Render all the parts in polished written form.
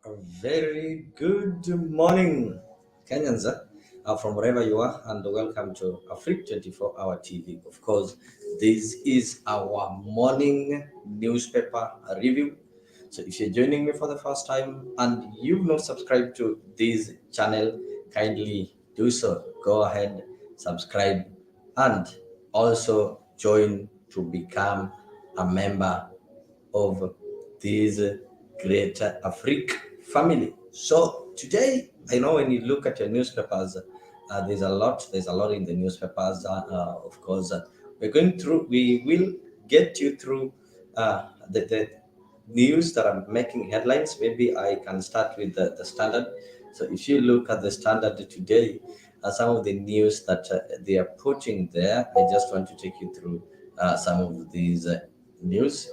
A very good morning, Kenyans, from wherever you are, and welcome to Afriq 24-hour TV. Of course, this is our morning newspaper review. So if you're joining me for the first time and you've not subscribed to this channel, kindly do so. Go ahead, subscribe, and also join to become a member of this great Afriq family. So today, I know when you look at your newspapers, there's a lot in the newspapers. Of course, we will get you through the news that are making headlines. Maybe I can start with the standard. So if you look at the standard today, some of the news that they are putting there, I just want to take you through some of these news.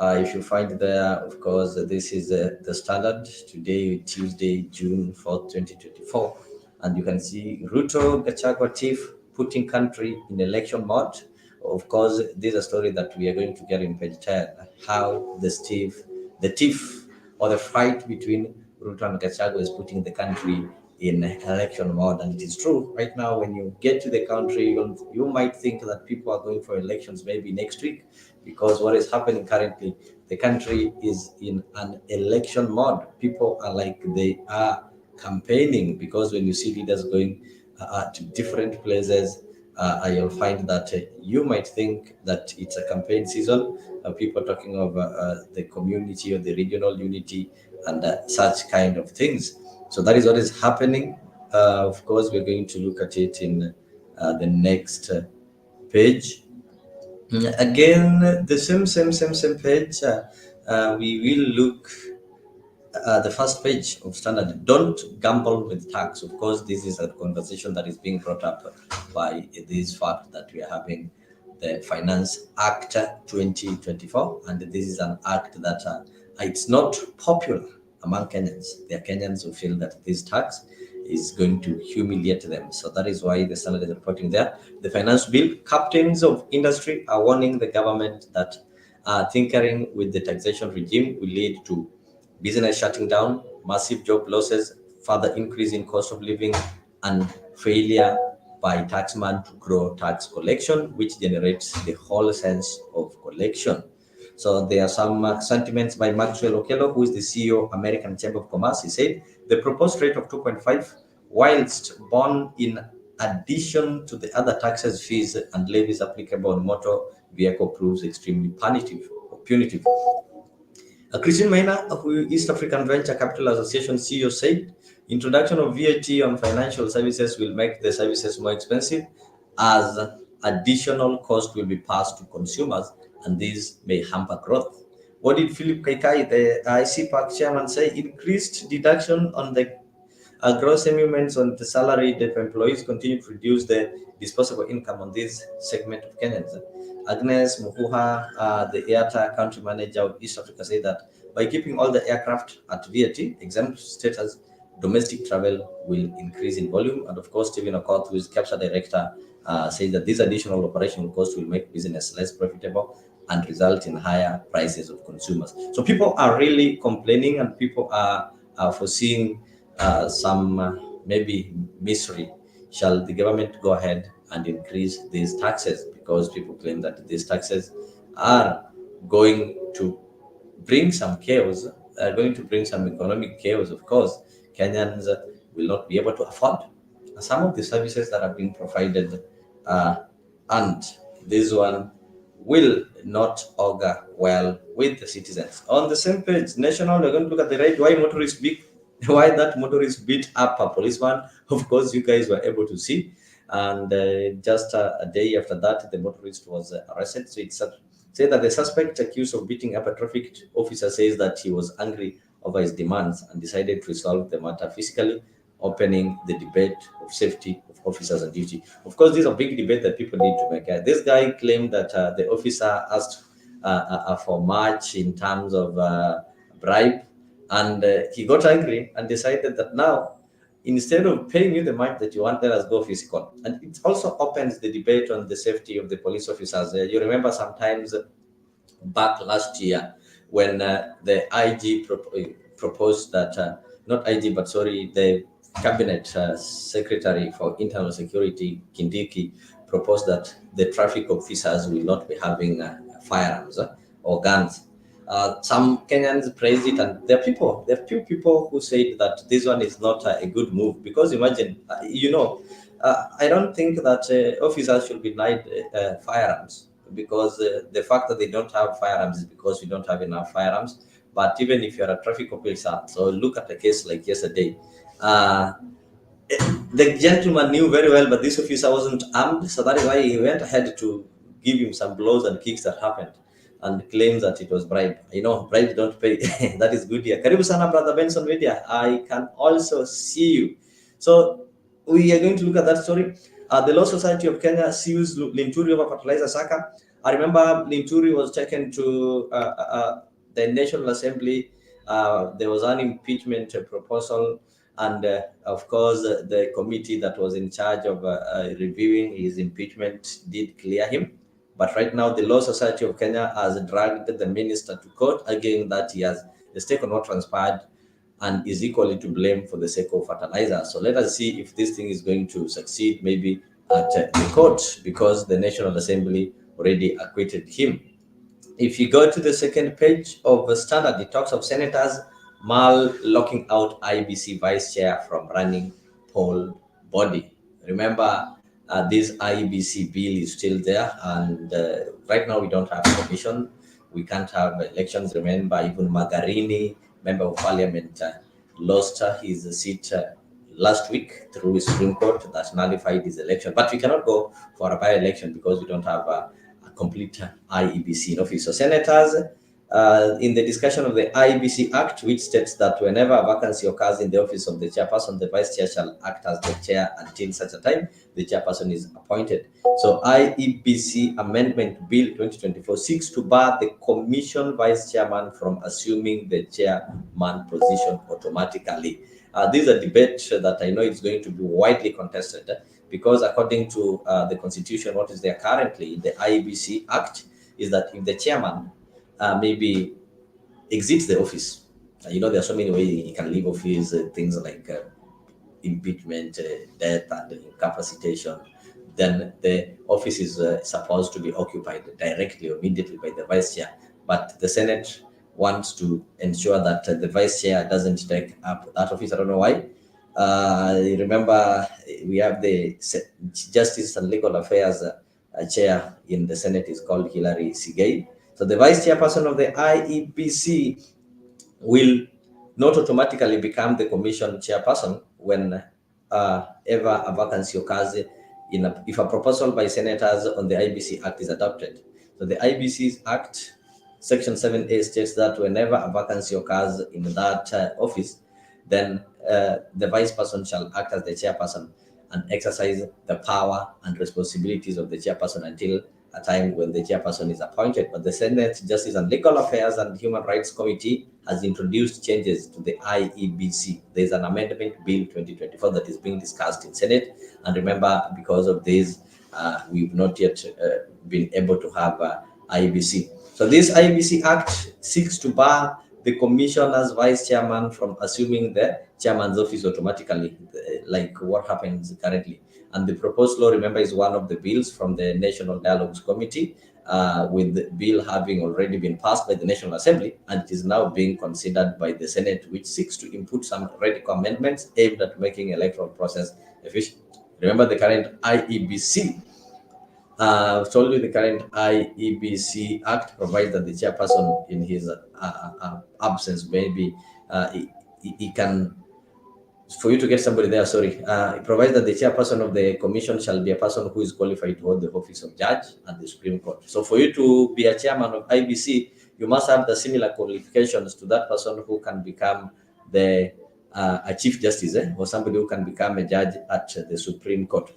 If you find there, of course, this is the standard today, Tuesday, June 4th, 2024. And you can see Ruto Gachagua chief putting country in election mode. Of course, this is a story that we are going to get in page 10, how the tiff or the fight between Ruto and Gachagua is putting the country in election mode. And it is true. Right now, when you get to the country, you might think that people are going for elections maybe next week, because what is happening currently, the country is in an election mode. People are like they are campaigning, because when you see leaders going to different places, you'll find that you might think that it's a campaign season. People talking of the community or the regional unity and such kind of things. So that is what is happening. Of course, we're going to look at it in the next page. Again, the same page. We will look the first page of standard. Don't gamble with tax. Of course, this is a conversation that is being brought up by this fact that we are having the Finance Act 2024, and this is an act that it's not popular among Kenyans. There are Kenyans who feel that this tax is going to humiliate them. So that is why the standard is reporting there. The finance bill, captains of industry are warning the government that tinkering with the taxation regime will lead to business shutting down, massive job losses, further increase in cost of living, and failure by taxman to grow tax collection, which generates the whole sense of collection. So there are some sentiments by Maxwell Okello, who is the CEO of American Chamber of Commerce. He said the proposed rate of 2.5, whilst borne in addition to the other taxes, fees, and levies applicable on motor vehicle, proves extremely punitive. Christine Maina, who East African Venture Capital Association CEO, said introduction of VAT on financial services will make the services more expensive, as additional cost will be passed to consumers, and this may hamper growth. What did Philip Kaikai, the ICPAC chairman, say? Increased deduction on the gross emoluments on the salary of employees continue to reduce the disposable income on this segment of Kenyans. Agnes Mukuha, the Airta country manager of East Africa, said that by keeping all the aircraft at VAT exempt status, domestic travel will increase in volume. And of course, Stephen Okoth, who is CAPSA director, said that this additional operational cost will make business less profitable and result in higher prices of consumers. So people are really complaining, and people are foreseeing some maybe misery. Shall the government go ahead and increase these taxes? Because people claim that these taxes are going to bring some chaos, are going to bring some economic chaos. Of course, Kenyans will not be able to afford some of the services that are being provided, and this one will not augur well with the citizens. On the same page, national, we're going to look at the right why motorists beat why that motorist beat up a policeman. Of course, you guys were able to see, and just a day after that, the motorist was arrested. So it's said that the suspect accused of beating up a traffic officer says that he was angry over his demands and decided to resolve the matter physically, opening the debate of safety of officers and duty. Of course, this is a big debate that people need to make. This guy claimed that the officer asked for much in terms of bribe, and he got angry and decided that now, instead of paying you the much that you want, let us go physical. And it also opens the debate on the safety of the police officers. You remember sometimes back last year when the IG proposed that, not IG, but sorry, the Cabinet Secretary for Internal Security, Kindiki, proposed that the traffic officers will not be having firearms or guns. Some Kenyans praised it, and there are few people who said that this one is not a good move, because imagine, I don't think that officers should be denied firearms, because the fact that they don't have firearms is because we don't have enough firearms. But even if you're a traffic officer, so look at a case like yesterday. Uh, the gentleman knew very well, but this officer wasn't armed, so that is why he went ahead to give him some blows and kicks that happened, and claims that it was bribe. Bribes don't pay. That is good here. Karibu sana, brother Benson Media. I can also see you. So we are going to look at that story. The Law Society of Kenya sues Linturi over fertilizer Saka. I remember Linturi was taken to the National Assembly. There was an impeachment proposal, and of course, the committee that was in charge of reviewing his impeachment did clear him. But right now, the Law Society of Kenya has dragged the minister to court, arguing that he has a stake on what transpired and is equally to blame for the sake of fertilizer. So let us see if this thing is going to succeed, maybe at the court, because the National Assembly already acquitted him. If you go to the second page of the Standard, it talks of senators Mal locking out IBC vice chair from running poll body. Remember, this IBC bill is still there, and right now we don't have a commission. We can't have elections. Remember, even Magarini, member of parliament, lost his seat last week through the Supreme Court that nullified his election. But we cannot go for a by-election because we don't have a complete IEBC in office. So senators, in the discussion of the IEBC Act, which states that whenever a vacancy occurs in the office of the chairperson, the vice chair shall act as the chair until such a time the chairperson is appointed. So IEBC Amendment Bill 2024 seeks to bar the commission vice chairman from assuming the chairman position automatically. This is a debate that I know is going to be widely contested, because according to the constitution, what is there currently in the IEBC Act is that if the chairman maybe exits the office, there are so many ways he can leave office, things like impeachment, death, and incapacitation, then the office is supposed to be occupied directly or immediately by the vice chair. But the Senate wants to ensure that the vice chair doesn't take up that office. I don't know why. Remember, we have the Justice and Legal Affairs chair in the Senate is called Hilary Sigei. So the vice chairperson of the IEBC will not automatically become the commission chairperson when ever a vacancy occurs if a proposal by senators on the IBC Act is adopted. So the IBC Act, Section 7A states that whenever a vacancy occurs in that office, then the vice person shall act as the chairperson and exercise the power and responsibilities of the chairperson until a time when the chairperson is appointed. But the Senate Justice and Legal Affairs and Human Rights Committee has introduced changes to the IEBC. There's an amendment bill 2024 that is being discussed in Senate. And remember, because of this, we've not yet been able to have IEBC. So this IEBC Act seeks to bar the commissioner's vice chairman from assuming the chairman's office automatically, like what happens currently. And the proposed law, remember, is one of the bills from the National Dialogues Committee, with the bill having already been passed by the National Assembly, and it is now being considered by the Senate, which seeks to input some radical amendments aimed at making electoral process efficient. Remember, the current IEBC, I've told you the current IEBC Act provides that the chairperson, in his absence, maybe he can, for you to get somebody there, it provides that the chairperson of the commission shall be a person who is qualified to hold the office of judge at the Supreme Court. So for you to be a chairman of IBC, you must have the similar qualifications to that person who can become a chief justice, or somebody who can become a judge at the Supreme Court.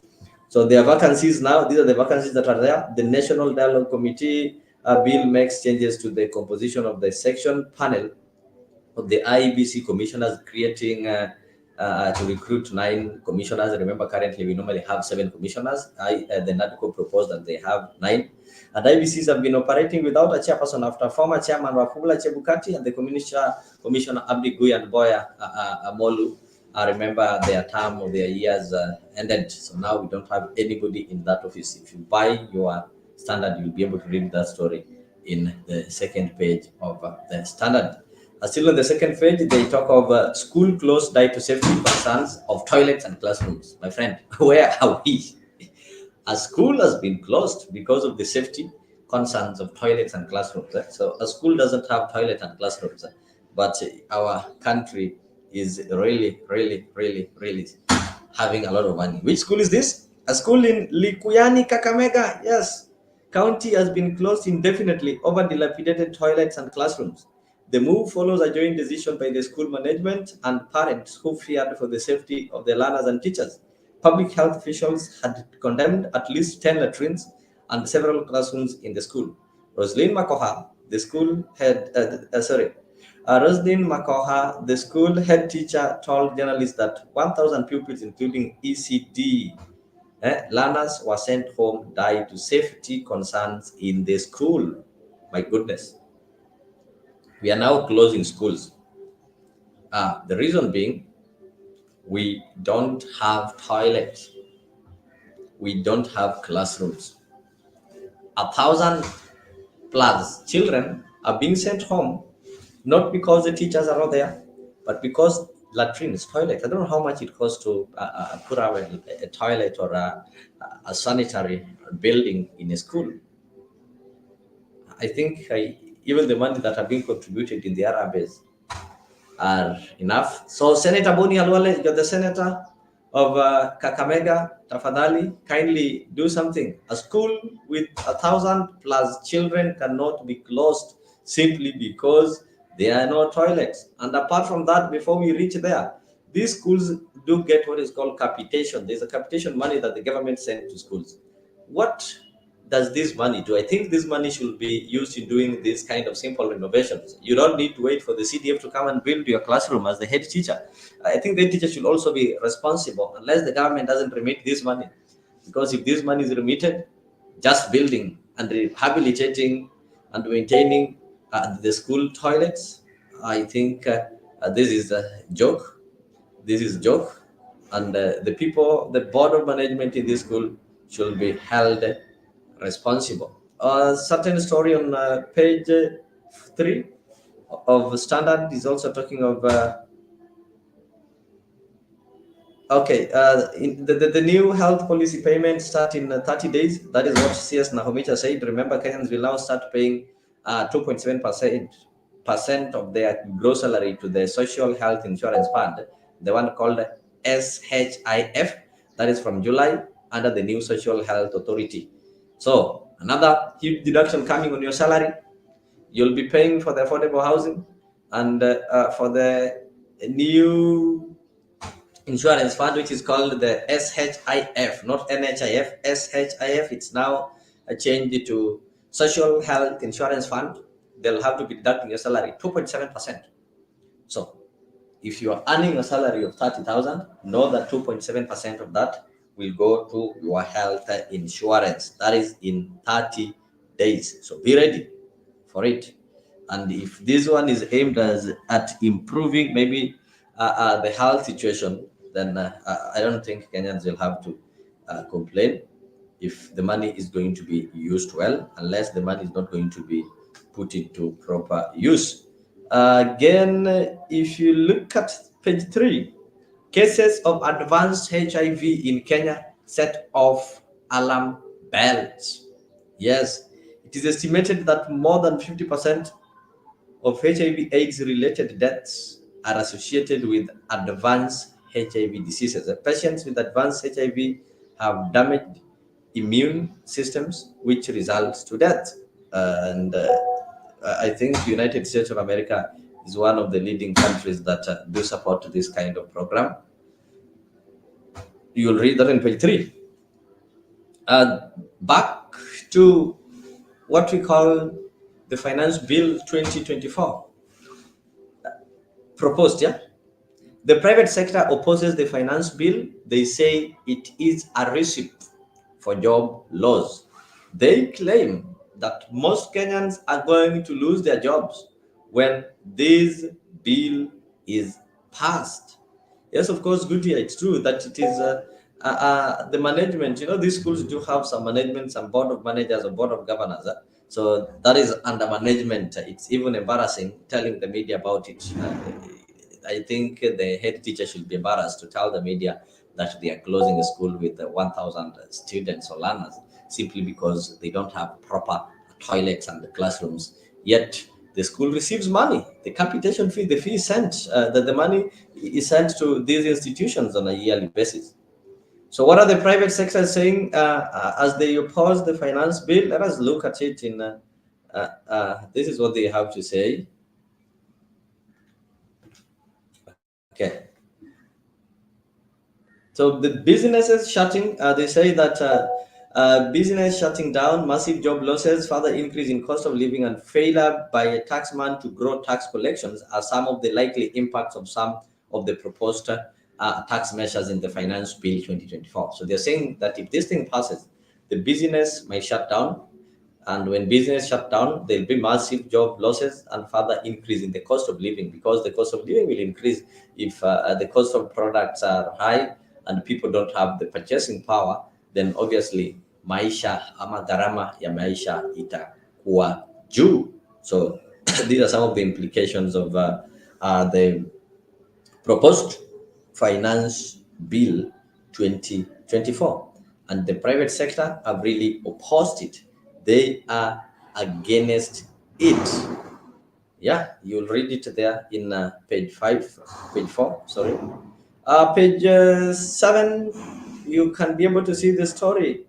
So there are vacancies now. These are the vacancies that are there. The National Dialogue Committee bill makes changes to the composition of the section panel of the IEBC commissioners, creating to recruit 9 commissioners. Remember, currently we normally have 7 commissioners. The NADCO proposed that they have 9. And IBCs have been operating without a chairperson after former chairman Wafula Chebukati and the Commissioner Abdi Gui and Boya Molu. I remember their term or their years ended. So now we don't have anybody in that office. If you buy your standard, you'll be able to read that story in the second page of the standard. Still on the second page, they talk of school closed due to safety concerns of toilets and classrooms. My friend, where are we? A school has been closed because of the safety concerns of toilets and classrooms. So a school doesn't have toilet and classrooms, but our country is really, really, really, really having a lot of money. Which school is this? A school in Likuyani, Kakamega. Yes. County has been closed indefinitely over dilapidated toilets and classrooms. The move follows a joint decision by the school management and parents who feared for the safety of the learners and teachers. Public health officials had condemned at least 10 latrines and several classrooms in the school. Roslyn Makoha, the school head, Roslyn Makoha, the school head teacher, told journalists that 1,000 pupils, including ECD learners, were sent home due to safety concerns in the school. My goodness. We are now closing schools. The reason being, we don't have toilets. We don't have classrooms. 1,000 plus children are being sent home, not because the teachers are not there, but because latrines, toilets. I don't know how much it costs to put out a toilet or a sanitary building in a school. I think even the money that are being contributed in the Arabs are enough. So Senator Boni Alwale, you're the senator of Kakamega. Tafadhali, kindly do something. A school with 1,000 plus children cannot be closed simply because there are no toilets. And apart from that, before we reach there, these schools do get what is called capitation. There's a capitation money that the government sends to schools. What does this money do? I think this money should be used in doing this kind of simple renovations. You don't need to wait for the CDF to come and build your classroom as the head teacher. I think the teacher should also be responsible unless the government doesn't remit this money. Because if this money is remitted, just building and rehabilitating and maintaining the school toilets, I think this is a joke. This is a joke. And the people, the board of management in this school should be held responsible. A certain story on page 3 of standard is also talking of the new health policy payments start in 30 days. That is what CS Nahomicha said. Remember, Kenyans will now start paying 2.7% of their gross salary to the social health insurance fund, the one called SHIF. That is from July under the new social health authority. So another huge deduction coming on your salary. You'll be paying for the affordable housing and for the new insurance fund, which is called the SHIF, not NHIF, SHIF. It's now changed to Social Health Insurance Fund. They'll have to be deducting your salary 2.7%. So if you are earning a salary of 30,000, know that 2.7% of that will go to your health insurance. That is in 30 days. So be ready for it. And if this one is aimed at improving maybe the health situation, then I don't think Kenyans will have to complain if the money is going to be used well, unless the money is not going to be put into proper use. Again, if you look at page 3, cases of advanced HIV in Kenya set off alarm bells. Yes, it is estimated that more than 50% of HIV/AIDS related deaths are associated with advanced HIV diseases. The patients with advanced HIV have damaged immune systems, which results to death. And I think the United States of America is one of the leading countries that do support this kind of program. You'll read that in page 3. Back to what we call the Finance Bill 2024 proposed, yeah? The private sector opposes the finance bill. They say it is a recipe for job loss. They claim that most Kenyans are going to lose their jobs when this bill is passed. Yes, of course, good here. It's true that it is the management. You know, these schools do have some management, some board of managers or board of governors. So that is under management. It's even embarrassing telling the media about it. I think the head teacher should be embarrassed to tell the media that they are closing a school with 1,000 students or learners simply because they don't have proper toilets and classrooms. Yet the school receives money. The capitation fee, the fee is sent, the money is sent to these institutions on a yearly basis. So, what are the private sector saying as they oppose the finance bill? Let us look at it in. This is what they have to say. Okay. So the businesses shutting, they say that business shutting down, massive job losses, further increase in cost of living, and failure by a taxman to grow tax collections are some of the likely impacts of some of the proposed tax measures in the Finance Bill 2024. So they're saying that if this thing passes, the business might shut down, and when business shut down, there'll be massive job losses and further increase in the cost of living, because the cost of living will increase if the cost of products are high and people don't have the purchasing power. Then obviously maisha ama gharama ya maisha itakuwa juu. So these are some of the implications of the proposed finance bill 2024, and the private sector have really opposed it. They are against it. Yeah, you'll read it there in page 5, page 4, sorry. Page 7, you can be able to see the story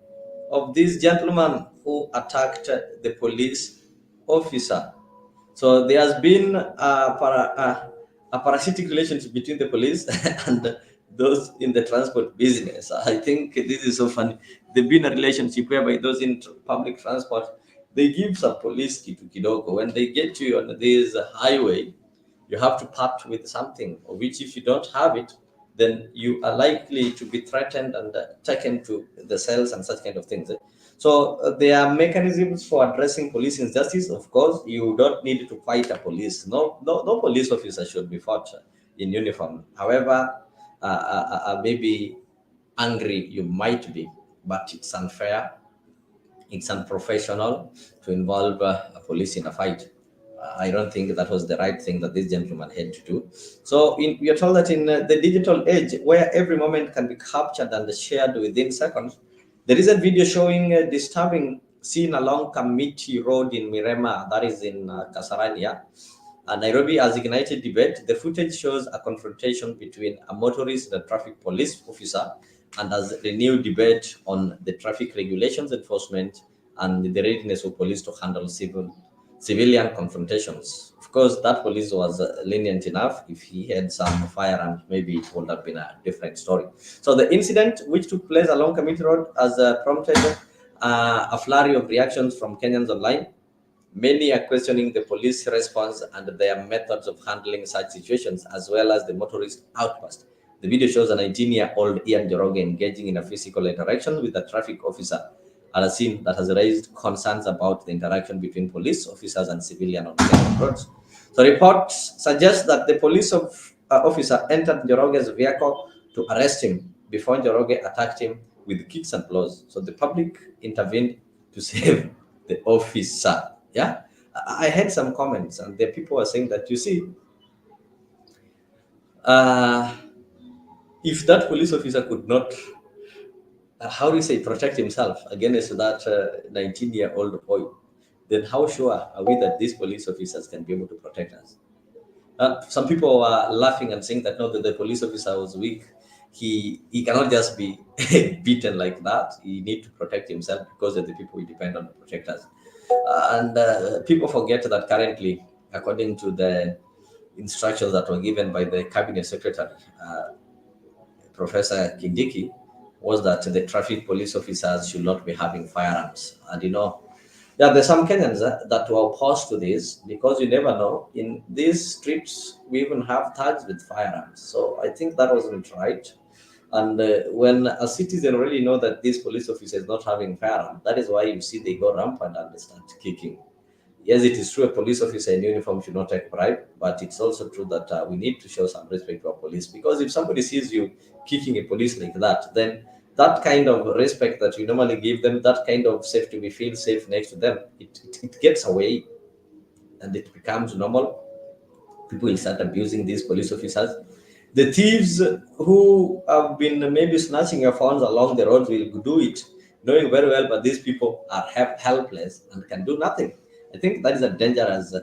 of this gentleman who attacked the police officer. So there has been a parasitic relationship between the police and those in the transport business. I think this is so funny. There's been a relationship whereby those in public transport, they give some police kitu kidogo. When they get you on this highway, you have to part with something, of which if you don't have it, then you are likely to be threatened and taken to the cells and such kind of things. So there are mechanisms for addressing police injustice. Of course, you don't need to fight a police. No police officer should be fought in uniform. However, maybe angry you might be, but it's unfair, it's unprofessional to involve a police in a fight. I don't think that was the right thing that this gentleman had to do. So we are told that in the digital age, where every moment can be captured and shared within seconds, there is a video showing a disturbing scene along Kamiti Road in Mirema, that is in Kasarania. Nairobi has ignited debate. The footage shows a confrontation between a motorist and a traffic police officer, and has renewed debate on the traffic regulations enforcement and the readiness of police to handle civilian confrontations. Of course, that police was lenient enough. If he had some firearms, maybe it would have been a different story. So the incident, which took place along Committee Road, has prompted a flurry of reactions from Kenyans online. Many are questioning the police response and their methods of handling such situations, as well as the motorist outburst. The video shows a 19-year-old Ian Joroge engaging in a physical interaction with a traffic officer at a scene that has raised concerns about the interaction between police officers and civilians on Kenyan roads. So reports suggest that the officer entered Joroge's vehicle to arrest him before Joroge attacked him with kicks and blows. So the public intervened to save the officer. Yeah, I had some comments, and the people were saying that, you see, uh, if that police officer could not, how do you say, protect himself against that 19-year-old boy, then how sure are we that these police officers can be able to protect us? Some people were laughing and saying that no, that the police officer was weak. He cannot just be beaten like that. He need to protect himself because of the people we depend on to protect us. And people forget that currently, according to the instructions that were given by the cabinet secretary, Professor Kindiki, was that the traffic police officers should not be having firearms. And you know, Yeah, there's some Kenyans that were opposed to this because you never know. In these streets, we even have thugs with firearms. So I think that wasn't right. And when a citizen really know that this police officer is not having firearm, that is why you see they go rampant and they start kicking. Yes, it is true a police officer in uniform should not take bribe, but it's also true that we need to show some respect to our police, because if somebody sees you kicking a police like that, then that kind of respect that you normally give them, that kind of safety we feel safe next to them, it gets away and it becomes normal. People will start abusing these police officers. The thieves who have been maybe snatching your phones along the roads will do it, knowing very well, but these people are helpless and can do nothing. I think that is a dangerous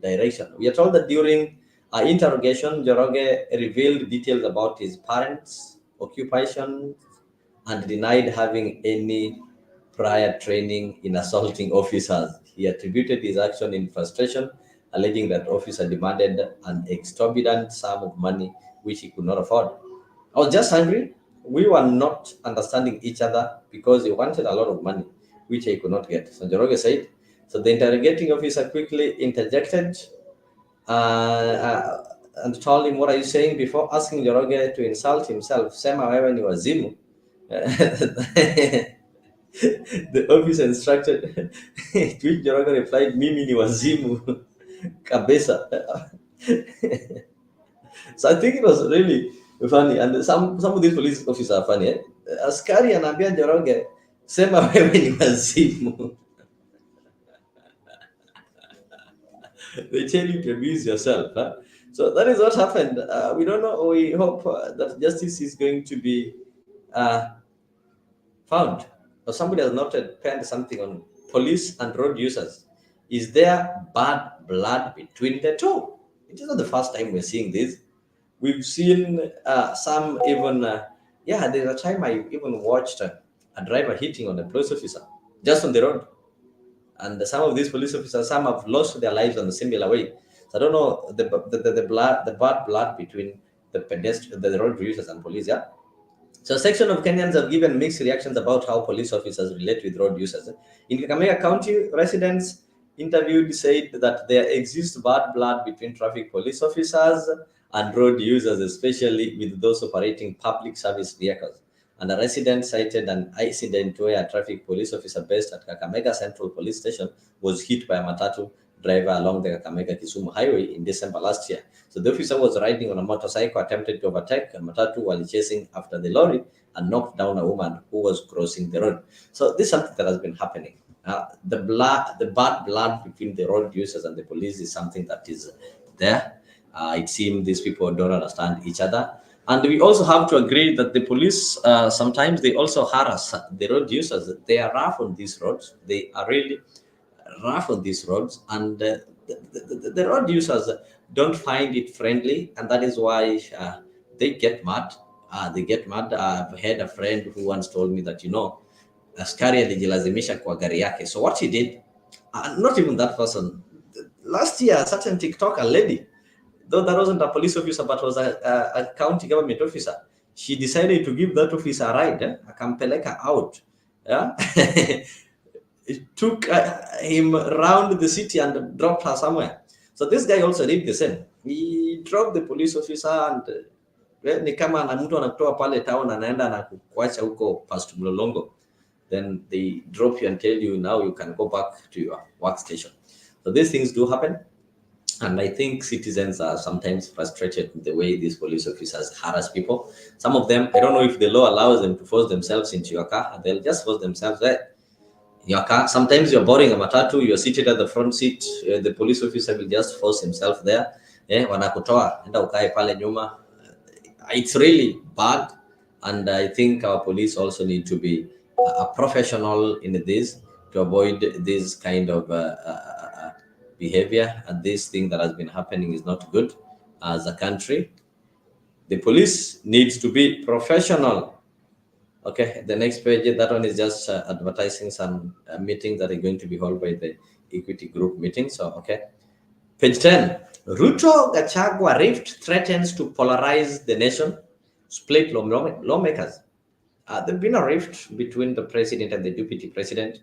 direction. We are told that during interrogation, Joroge revealed details about his parents' occupation and denied having any prior training in assaulting officers. He attributed his action in frustration, alleging that officer demanded an exorbitant sum of money which he could not afford. I was just angry. We were not understanding each other because he wanted a lot of money, which I could not get. So Joroge said. So the interrogating officer quickly interjected and told him, "What are you saying?" Before asking Joroge to insult himself. Sema wewe ni wazimu. The officer instructed, to which Joroge replied, "Mimi ni wazimu kabisa." So I think it was really funny, and some of these police officers are funny. Askari anaambia Joroge, sema wewe ni wazimu. They tell you to abuse yourself. Huh? So that is what happened. We don't know. We hope that justice is going to be uh, found. Or somebody has noted, penned something on police and road users. Is there bad blood between the two? It is not the first time we're seeing this. We've seen some even, yeah, there's a time I even watched a driver hitting on a police officer just on the road. And some of these police officers, some have lost their lives on a similar way. So I don't know the blood, the bad blood between the pedestrian, the road users and police. Yeah. So a section of Kenyans have given mixed reactions about how police officers relate with road users. In Kakamega County, residents interviewed said that there exists bad blood between traffic police officers and road users, especially with those operating public service vehicles. And a resident cited an incident where a traffic police officer based at Kakamega Central Police Station was hit by a matatu driver along the Kakamega Kisumu Highway in December last year. So the officer was riding on a motorcycle, attempted to overtake a matatu while chasing after the lorry and knocked down a woman who was crossing the road. So this is something that has been happening. The bad blood between the road users and the police is something that is there. It seems these people don't understand each other. And we also have to agree that the police, sometimes they also harass the road users. They are rough on these roads. They are really rough on these roads. And the road users don't find it friendly. And that is why they get mad. They get mad. I've had a friend who once told me that, askari alijilazimisha kwa gari yake. So what he did, not even that person. Last year, a certain TikToker lady, though that wasn't a police officer, but was a county government officer, she decided to give that officer a ride, akampeleka out. Yeah. It took him around the city and dropped her somewhere. So this guy also did the same. He dropped the police officer and ni kama na mtu anakutoa pale town anaenda na kuacha huko past Mlolongo. Then they drop you and tell you now you can go back to your workstation. So these things do happen. And I think citizens are sometimes frustrated with the way these police officers harass people. Some of them, I don't know if the law allows them to force themselves into your car. They'll just force themselves there. Your car. Sometimes you're boarding a matatu, you're seated at the front seat. The police officer will just force himself there. Wanakutoa, enda ukae pale nyuma. It's really bad. And I think our police also need to be a professional in this to avoid this kind of behavior. And this thing that has been happening is not good as a country. The police needs to be professional. Okay, the next page, that one is just advertising some meetings that are going to be held by the Equity Group meeting. So, okay. Page 10, Ruto Gachagua rift threatens to polarize the nation, split lawmakers. There's been a rift between the president and the deputy president.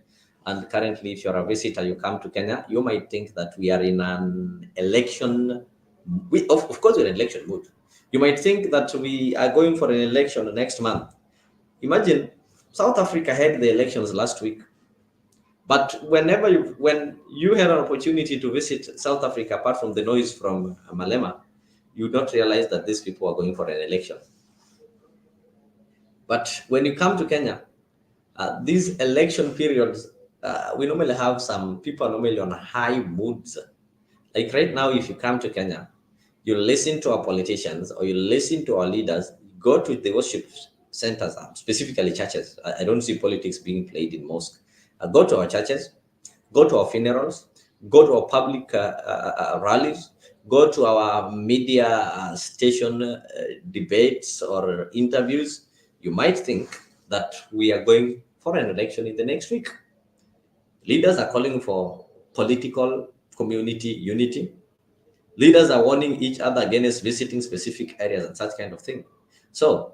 And currently, if you're a visitor, you come to Kenya, you might think that we are in an election. Of course, we're in election mood. You might think that we are going for an election next month. Imagine South Africa had the elections last week. But when you had an opportunity to visit South Africa, apart from the noise from Malema, you would not realize that these people are going for an election. But when you come to Kenya, these election periods, we normally have some people normally on high moods. Like right now, if you come to Kenya, you listen to our politicians or you listen to our leaders, go to the worship centers, specifically churches. I don't see politics being played in mosque. Go to our churches, go to our funerals, go to our public rallies, go to our media station debates or interviews. You might think that we are going for an election in the next week. Leaders are calling for political community unity. Leaders are warning each other against visiting specific areas and such kind of thing. So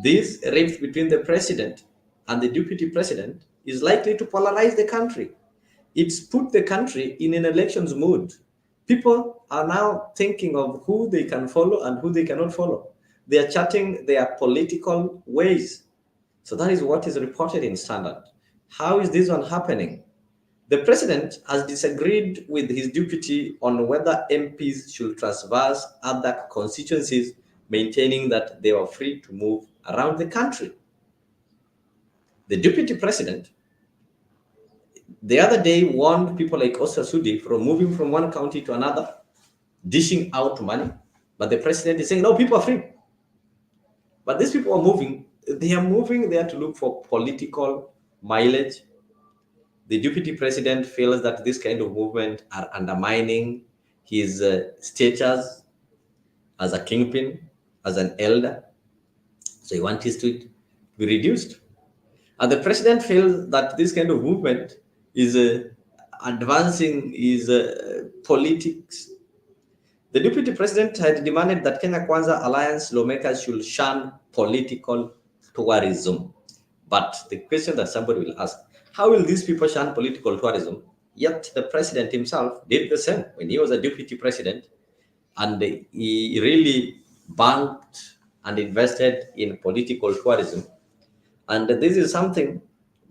this rift between the president and the deputy president is likely to polarize the country. It's put the country in an elections mood. People are now thinking of who they can follow and who they cannot follow. They are charting their political ways. So that is what is reported in Standard. How is this one happening? The president has disagreed with his deputy on whether MPs should traverse other constituencies, maintaining that they are free to move around the country. The deputy president the other day warned people like Oscar Sudi from moving from one county to another, dishing out money. But the president is saying, no, people are free. But these people are moving. They are moving there to look for political mileage. The deputy president feels that this kind of movement are undermining his status as a kingpin, as an elder. So he wants his tweet to be reduced. And the president feels that this kind of movement is advancing his politics. The deputy president had demanded that Kenya Kwanza Alliance lawmakers should shun political tourism. But the question that somebody will ask, how will these people shun political tourism? Yet the president himself did the same when he was a deputy president, and he really banked and invested in political tourism. And this is something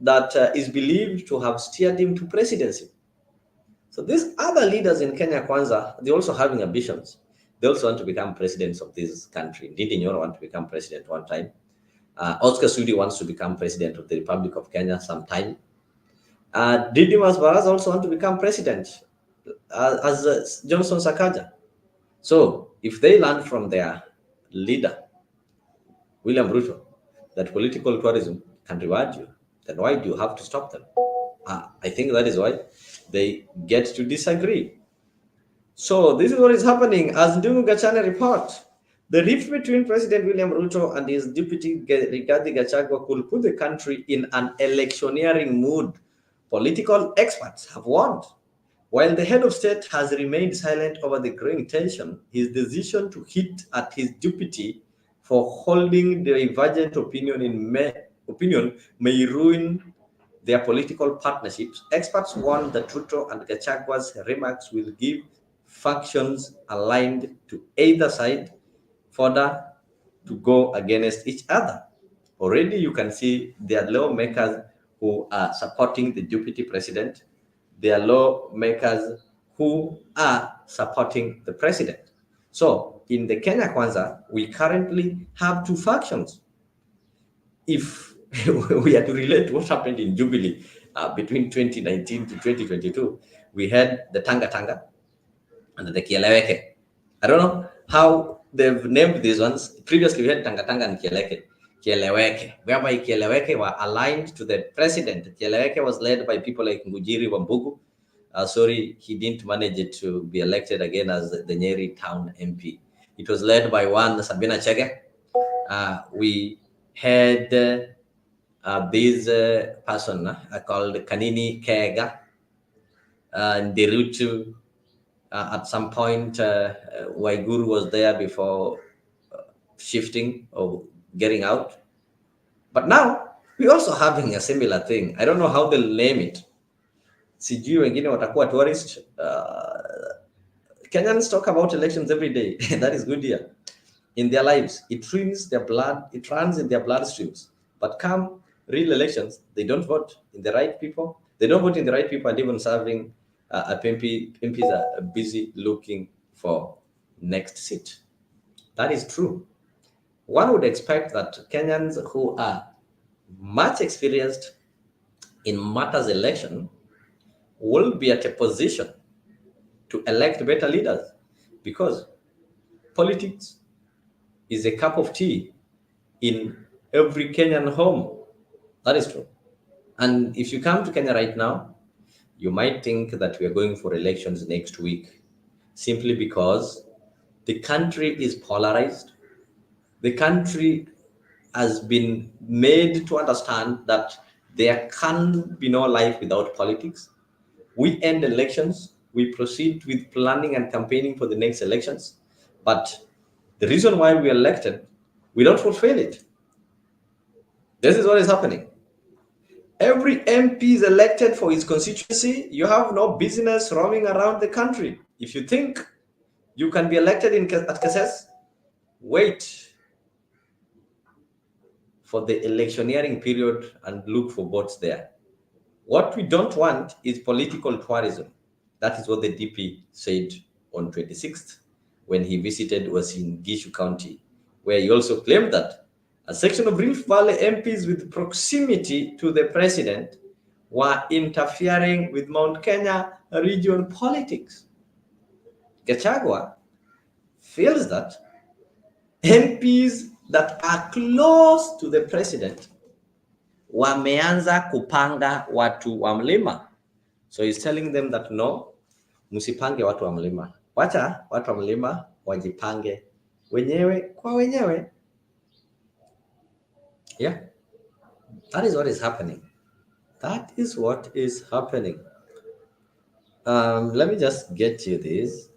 that is believed to have steered him to presidency. So these other leaders in Kenya Kwanza, they're also having ambitions. They also want to become presidents of this country. Ndindi Nyoro want to become president one time. Oscar Sudi wants to become president of the Republic of Kenya sometime. Didymus Baraza also want to become president as Johnson Sakaja. So if they learn from their leader, William Ruto, that political tourism can reward you, then why do you have to stop them? I think that is why they get to disagree. So this is what is happening. As Ndungu Gachana report, the rift between President William Ruto and his deputy Rigathi Gachagua could put the country in an electioneering mood. Political experts have warned. While the head of state has remained silent over the growing tension, his decision to hit at his deputy for holding divergent opinion may ruin their political partnerships. Experts warn that Ruto and Gachagua's remarks will give factions aligned to either side further to go against each other. Already you can see there are lawmakers who are supporting the deputy president. There are lawmakers who are supporting the president. So in the Kenya Kwanza, we currently have two factions. If we are to relate what happened in Jubilee between 2019 to 2022, we had the Tanga Tanga and the Kieleweke. I don't know how they've named these ones. Previously, we had Tanga Tanga and Kieleweke, whereby Kieleweke were aligned to the president. Kieleweke was led by people like Ngujiri Wambugu. Sorry, he didn't manage to be elected again as the Nyeri town MP. It was led by one Sabina Chege. We had this person called Kanini Kega. And the route at some point, Waiguru was there before shifting or getting out. But now we're also having a similar thing. I don't know how they'll name it. sijui wengine watakuwa tourist. Kenyans talk about elections every day. That is good here. In their lives, it runs their blood, it runs in their bloodstreams. But come real elections, they don't vote in the right people. They don't vote in the right people, and even serving MPs are busy looking for next seat. That is true. One would expect that Kenyans who are much experienced in matters election will be at a position to elect better leaders, because politics is a cup of tea in every Kenyan home. That is true. And if you come to Kenya right now, you might think that we are going for elections next week, simply because the country is polarized. The country has been made to understand that there can be no life without politics. We end elections, we proceed with planning and campaigning for the next elections. But the reason why we are elected, we don't fulfill it. This is what is happening. Every MP is elected for his constituency. You have no business roaming around the country. If you think you can be elected at Kasese, wait for the electioneering period and look for votes there. What we don't want is political tourism. That is what the DP said on 26th when he visited, was in Gishu County, where he also claimed that a section of Rift Valley MPs with proximity to the president were interfering with Mount Kenya regional politics. Gachagua feels that MPs that are close to the president wameanza kupanga watu wa mlima. So he's telling them that no, msipange watu wa mlima. Wacha watu wa mlima wajipange wenyewe kwa wenyewe. Yeah, that is what is happening. That is what is happening. Let me just get you this.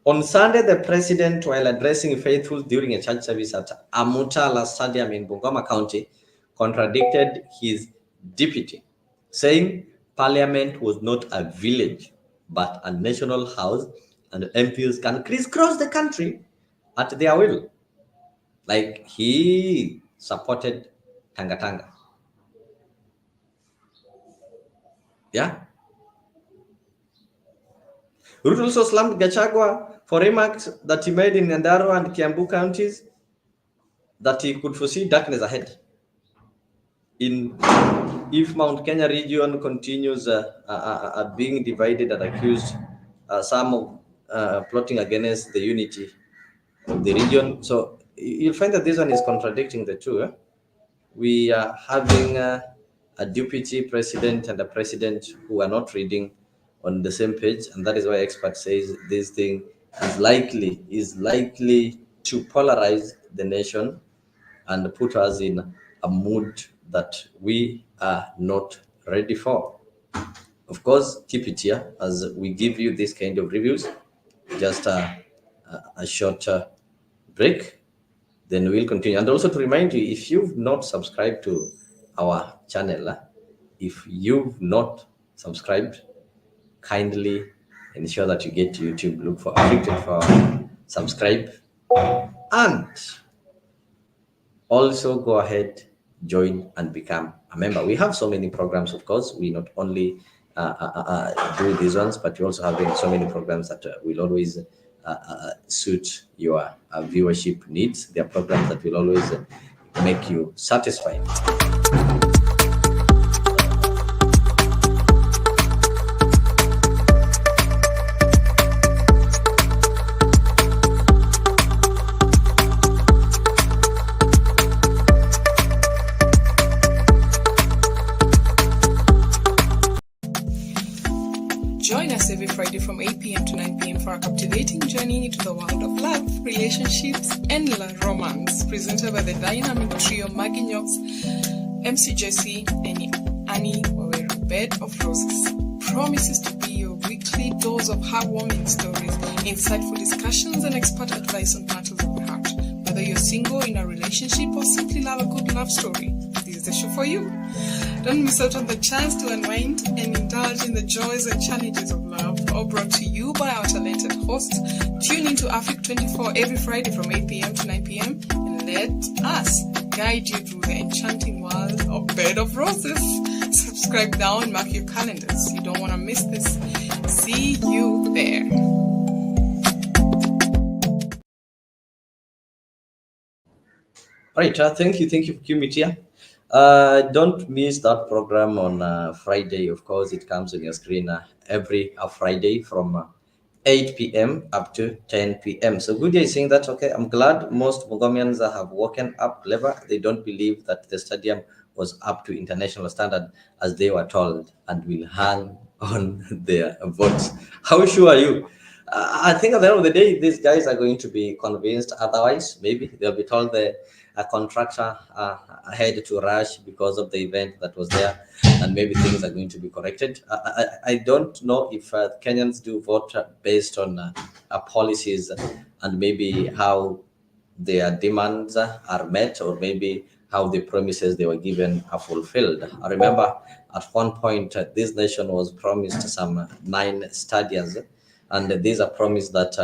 On Sunday, the president, while addressing faithful during a church service at Amutala Stadium in Bungoma County, contradicted his deputy, saying parliament was not a village, but a national house, and MPs can crisscross the country at their will. Like he supported Tanga. Yeah. Ruto also slammed Gachagua for remarks that he made in Nyandarua and Kiambu counties that he could foresee darkness ahead. If Mount Kenya region continues being divided and accused, some of plotting against the unity of the region. So you'll find that this one is contradicting the two. We are having a deputy president and a president who are not reading on the same page, and that is why experts say this thing is likely to polarize the nation and put us in a mood that we are not ready for. Of course, keep it here as we give you this kind of reviews. Just a short break, then we'll continue. And also to remind you, if you've not subscribed to our channel, if you've not subscribed, kindly ensure that you get to YouTube, look for Afriq 24, subscribe, and also go ahead, join and become a member. We have so many programs, of course. We not only do these ones, but we also have so many programs that will always suit your viewership needs. They are programs that will always make you satisfied. Join us every Friday from 8 p.m. to 9 p.m. for a captivating journey into the world of love, relationships, and romance, presented by the dynamic trio Maggie Knox, MC Jesse, and Annie Waweru, Bed of Roses. Promises to be your weekly dose of heartwarming stories, insightful discussions, and expert advice on matters of the heart. Whether you're single, in a relationship, or simply love a good love story, this is the show for you. Don't miss out on the chance to unwind and indulge in the joys and challenges of love, all brought to you by our talented hosts. Tune into Afriq 24 every Friday from 8 p.m. to 9 p.m. and let us guide you through the enchanting world of Bed of Roses. Subscribe now and mark your calendars. You don't want to miss this. See you there. Right, thank you for Kumitia. Don't miss that program on Friday. Of course, it comes on your screen every Friday from 8 p.m. up to 10 p.m. So good day is saying that, okay, I'm glad most Mogomians have woken up clever. They don't believe that the stadium was up to international standard as they were told and will hang on their votes. How sure are you? I think at the end of the day, these guys are going to be convinced otherwise. Maybe they'll be told the contractor had to rush because of the event that was there, and maybe things are going to be corrected. I don't know if Kenyans do vote based on policies and maybe how their demands are met, or maybe how the promises they were given are fulfilled. I remember at one point this nation was promised some 9 stadiums, and these are promises that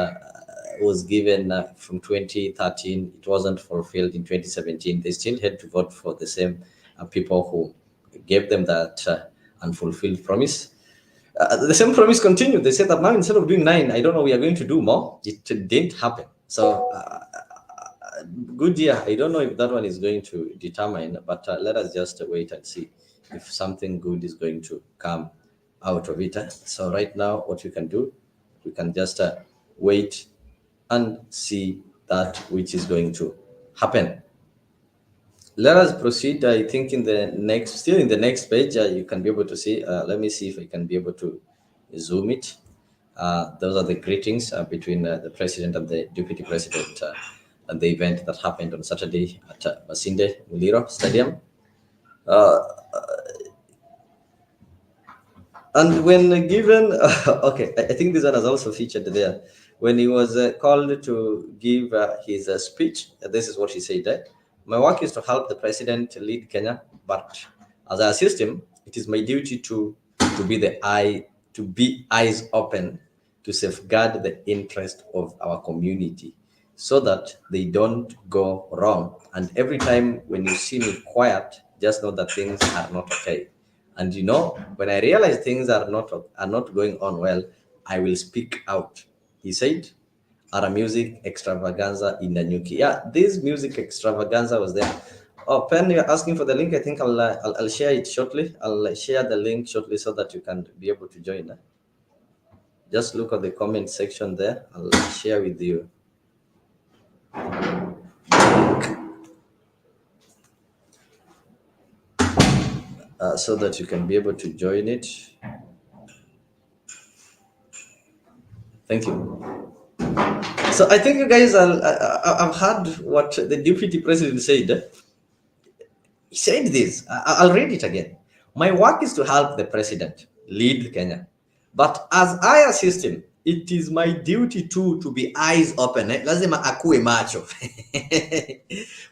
was given from 2013. It wasn't fulfilled in 2017. They still had to vote for the same people who gave them that unfulfilled promise. The same promise continued. They said that now instead of doing 9, I don't know, we are going to do more. It didn't happen. So good year. I don't know if that one is going to determine, but let us just wait and see if something good is going to come out of it. So right now, what we can do, we can just wait and see that which is going to happen. Let us proceed. I think in the next page, you can be able to see. Let me see if I can be able to zoom it. Those are the greetings between the president and the deputy president at the event that happened on Saturday at Masinde Muliro Stadium. And when given, okay, I think this one has also featured there. When he was called to give his speech, this is what he said. My work is to help the president lead Kenya, but as I assist him, it is my duty to be eyes open to safeguard the interest of our community so that they don't go wrong. And every time when you see me quiet, just know that things are not okay. And you know, when I realize things are not going on well, I will speak out. He said, at a music extravaganza in Nanyuki. Yeah, this music extravaganza was there. Oh, Pen, you're asking for the link. I think I'll share it shortly. I'll share the link shortly so that you can be able to join. Just look at the comment section there. I'll share with you. So that you can be able to join it. Thank you. So I think you guys, I've heard what the deputy president said. He said this. I'll read it again. My work is to help the president lead Kenya, but as I assist him, it is my duty too to be eyes open. Lazima akue macho.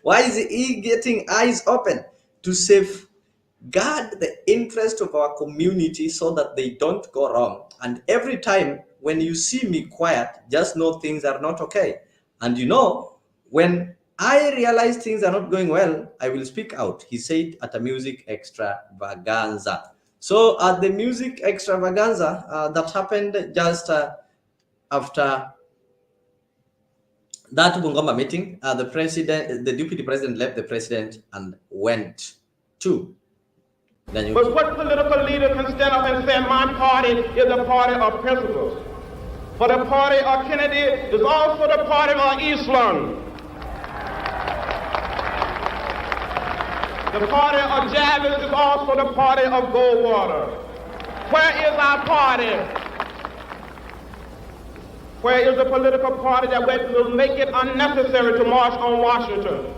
Why is he getting eyes open? To safeguard the interest of our community so that they don't go wrong. And every time when you see me quiet, just know things are not okay. And you know, when I realize things are not going well, I will speak out. He said at a music extravaganza. So at the music extravaganza that happened just after that Bungoma meeting, the deputy president left the president and went to Nanyuki. But what political leader can stand up and say, my party is a party of principles? For the party of Kennedy is also the party of Islam. The party of Javits is also the party of Goldwater. Where is our party? Where is the political party that will make it unnecessary to march on Washington?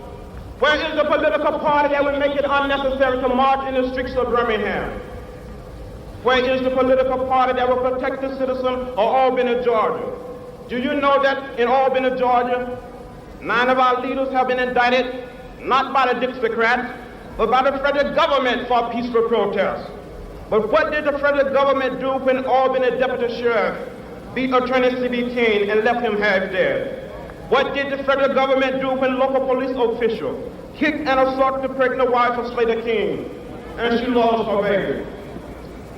Where is the political party that will make it unnecessary to march in the streets of Birmingham? Where is the political party that will protect the citizen of Albany, Georgia? Do you know that in Albany, Georgia, 9 of our leaders have been indicted, not by the Dixiecrats, but by the federal government for peaceful protest. But what did the federal government do when Albany Deputy Sheriff beat Attorney C.B. King and left him half dead? What did the federal government do when local police official kicked and assaulted the pregnant wife of Slater King and she lost her baby?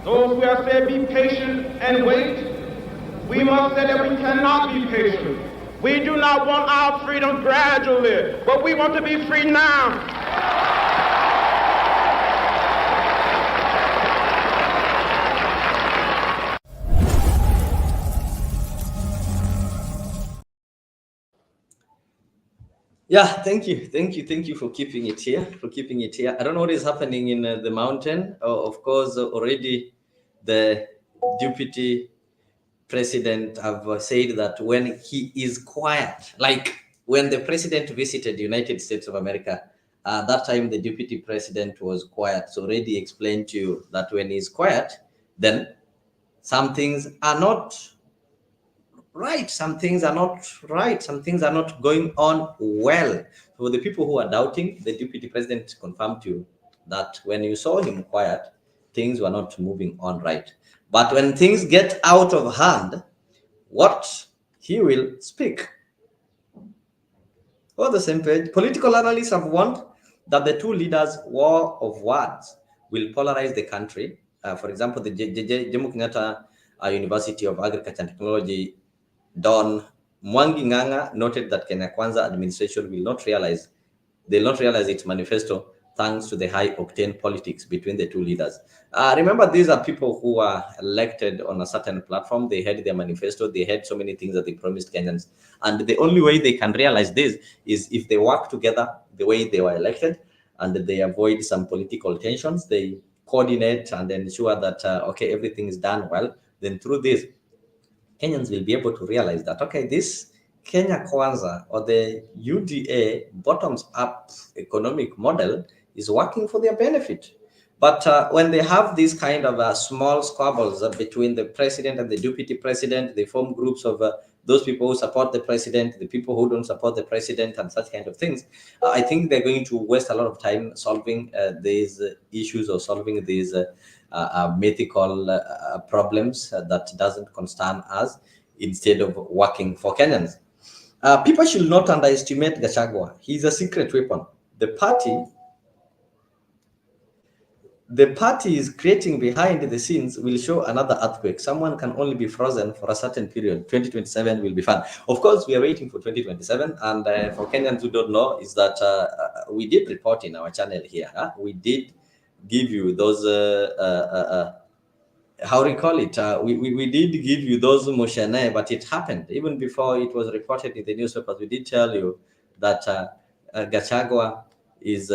Those who have said be patient and wait, we must say that we cannot be patient. We do not want our freedom gradually, but we want to be free now. Yeah, thank you for keeping it here. I don't know what is happening in the mountain. Of course, already the deputy president have said that when he is quiet, like when the president visited United States of America, that time the deputy president was quiet. So already explained to you that when he's quiet, then some things are not right, some things are not right, some things are not going on well. For the people who are doubting, the deputy president confirmed to you that when you saw him quiet, things were not moving on right. But when things get out of hand, what he will speak. On the same page, political analysts have warned that the two leaders' war of words will polarize the country. For example, the Jomo Kenyatta University of Agriculture and Technology Don Mwangi Ng'ang'a noted that Kenya Kwanza administration will not realize its manifesto thanks to the high-octane politics between the two leaders. Remember, these are people who are elected on a certain platform. They had their manifesto. They had so many things that they promised Kenyans. And the only way they can realize this is if they work together the way they were elected and they avoid some political tensions. They coordinate and ensure that, okay, everything is done well. Then through this, Kenyans will be able to realize that, okay, this Kenya Kwanza or the UDA bottoms-up economic model is working for their benefit. But when they have these kind of small squabbles between the president and the deputy president, they form groups of those people who support the president, the people who don't support the president, and such kind of things. I think they're going to waste a lot of time solving these issues or solving these mythical problems that doesn't concern us, instead of working for Kenyans. People should not underestimate Gachagua. He's a secret weapon. The party is creating behind the scenes will show another earthquake. Someone can only be frozen for a certain period. 2027 will be fun. Of course, we are waiting for 2027. And for Kenyans who don't know, is that we did report in our channel here. We did give you those, how do you call it? We did give you those moshene, but it happened. Even before it was reported in the newspapers, we did tell you that Gachagua is